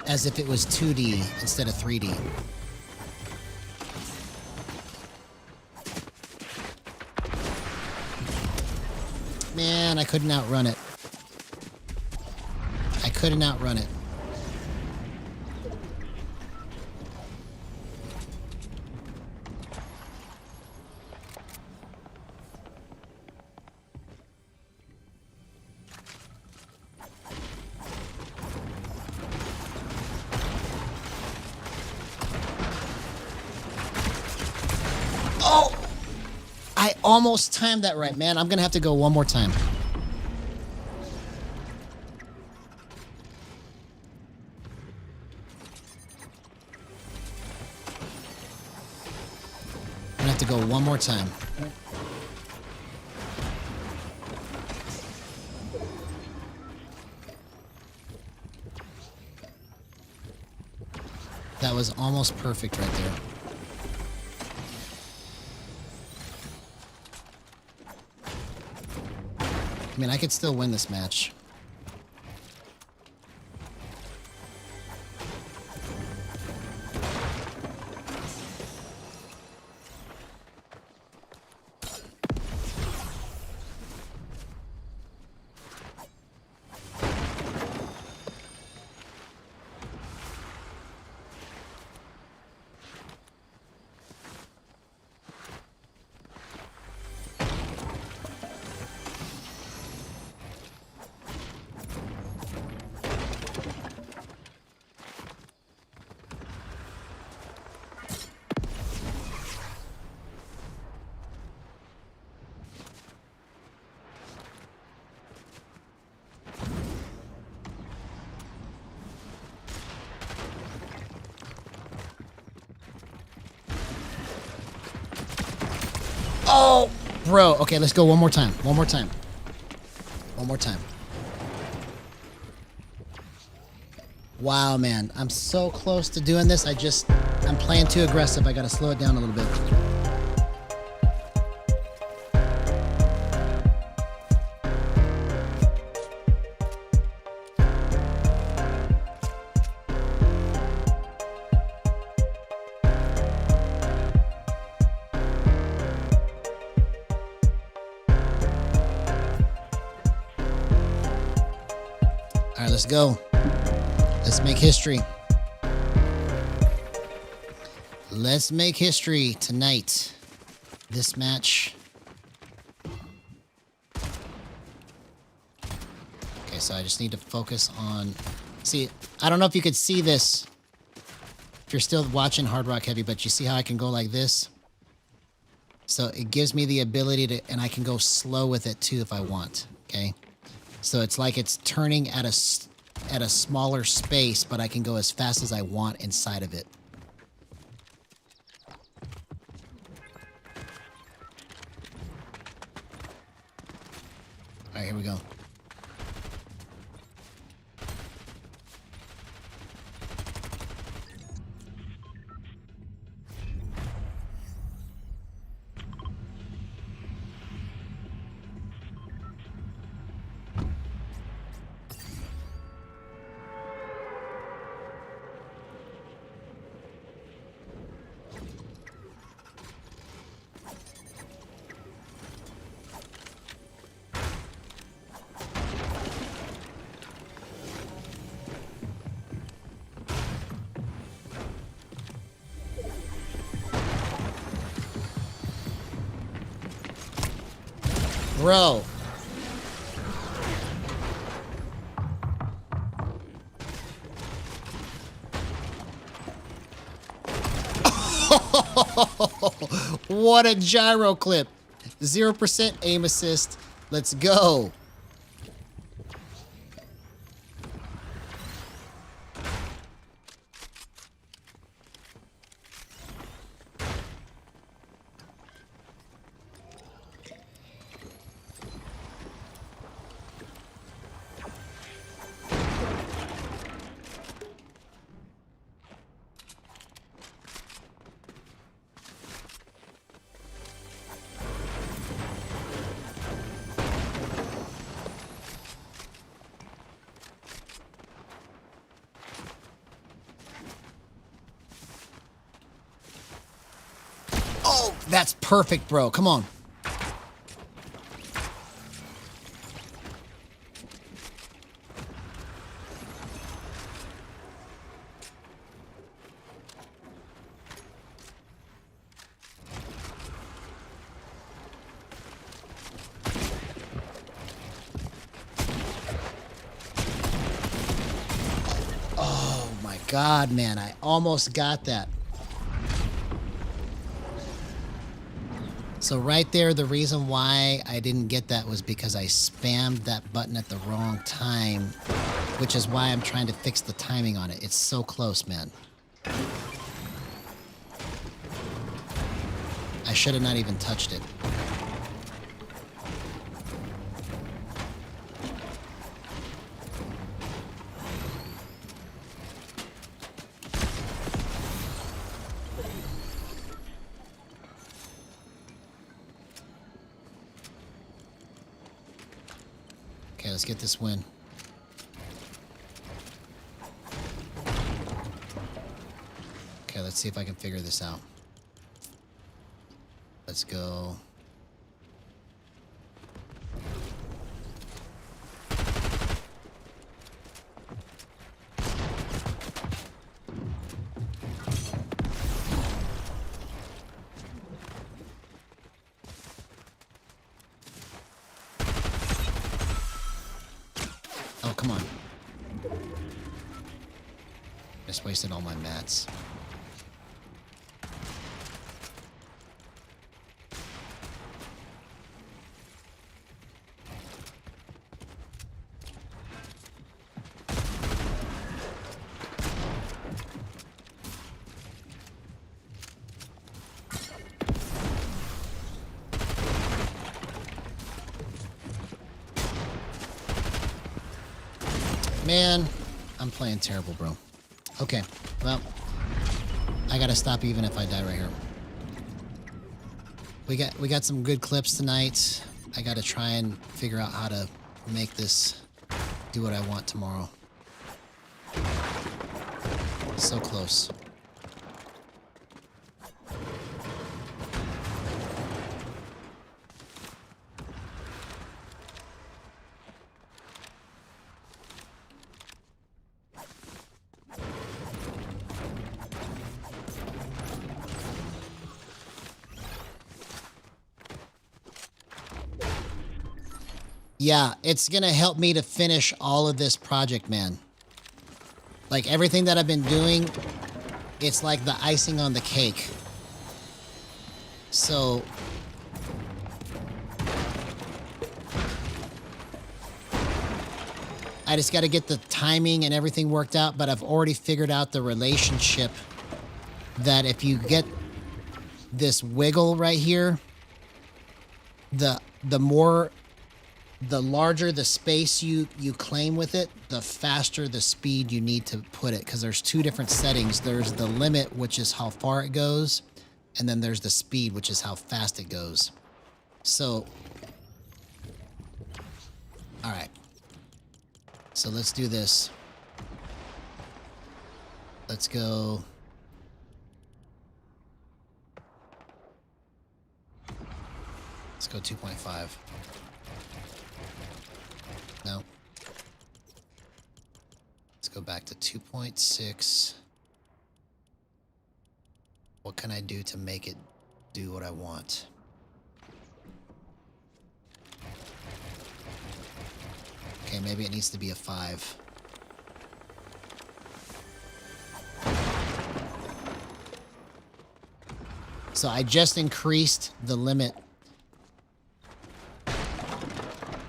as if it was 2D instead of 3D. Man, I couldn't outrun it. I couldn't outrun it. Oh! I almost timed that right, man. I'm gonna have to go one more time. I'm gonna have to go one more time. That was almost perfect right there. I mean, I could still win this match. Oh, bro. Okay, let's go one more time. One more time. One more time. Wow, man. I'm so close to doing this. I'm playing too aggressive. I got to slow it down a little bit. All right, let's go. Let's make history. Let's make history tonight. This match. Okay, so I just need to focus on... See, I don't know if you could see this if you're still watching Hard Rock Heavy, but you see how I can go like this? So it gives me the ability to, and I can go slow with it too if I want, okay? So it's like it's turning at a smaller space, but I can go as fast as I want inside of it. All right, here we go. Bro. What a gyro clip. 0% aim assist. Let's go. Oh, that's perfect, bro. Come on. Oh my God, man. I almost got that. So right there, the reason why I didn't get that was because I spammed that button at the wrong time, which is why I'm trying to fix the timing on it. It's so close, man. I should have not even touched it. Okay, let's get this win. Okay, let's see if I can figure this out. Let's go. Oh, come on. Just wasted all my mats. Man, I'm playing terrible, bro. Okay, well, I gotta stop even if I die right here. We got some good clips tonight. I gotta try and figure out how to make this do what I want tomorrow. So close. Yeah, it's gonna help me to finish all of this project, man. Like everything that I've been doing, it's like the icing on the cake. So I just got to get the timing and everything worked out, but I've already figured out the relationship that if you get this wiggle right here, the larger the space you claim with it, the faster the speed you need to put it, because there's two different settings. There's the limit, which is how far it goes, and then there's the speed, which is how fast it goes. So, all right. So let's do this. Let's go. Let's go 2.5. No. Let's go back to 2.6. What can I do to make it do what I want? Okay, maybe it needs to be a 5. So I just increased the limit.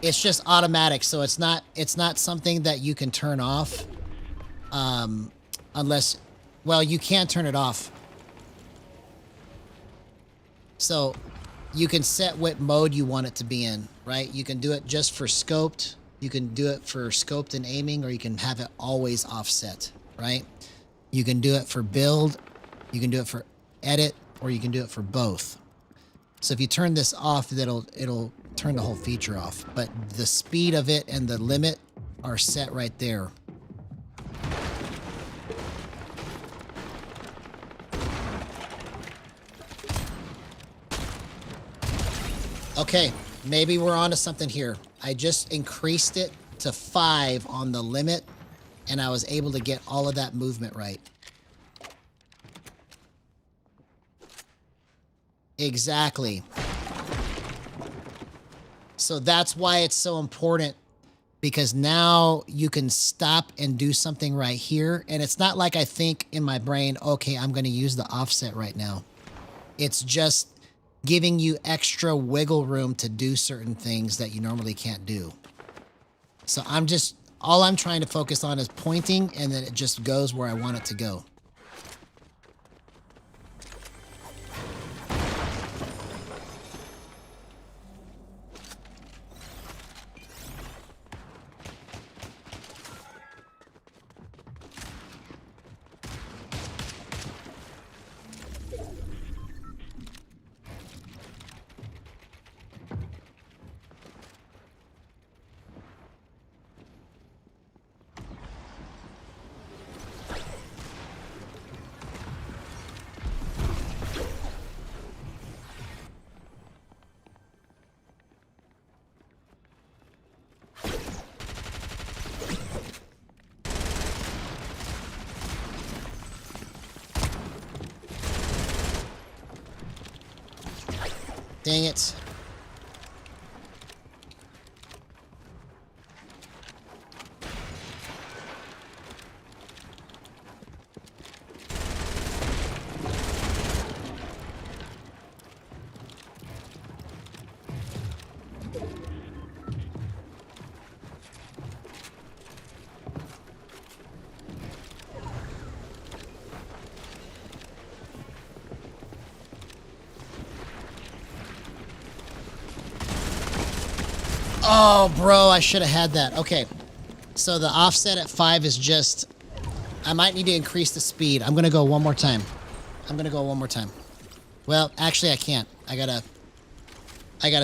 It's just automatic, so it's not something that you can turn off. Unless, well, you can turn it off. So you can set what mode you want it to be in, right? You can do it just for scoped. You can do it for scoped and aiming, or you can have it always offset, right? You can do it for build, you can do it for edit, or you can do it for both. So if you turn this off, it'll turn the whole feature off. But the speed of it and the limit are set right there. Okay, maybe we're onto something here. I just increased it to 5 on the limit, and I was able to get all of that movement right. Exactly. So that's why it's so important, because now you can stop and do something right here. And it's not like I think in my brain, okay, I'm going to use the offset right now. It's just giving you extra wiggle room to do certain things that you normally can't do. So all I'm trying to focus on is pointing, and then it just goes where I want it to go. Dang it. Oh, bro, I should have had that. Okay, so the offset at 5 is just... I might need to increase the speed. I'm going to go one more time. Well, actually, I can't. I gotta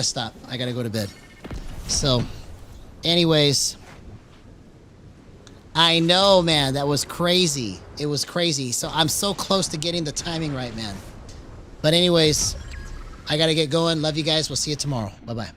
stop. I gotta go to bed. So, anyways... I know, man. That was crazy. It was crazy. So, I'm so close to getting the timing right, man. But anyways, I gotta get going. Love you guys. We'll see you tomorrow. Bye-bye.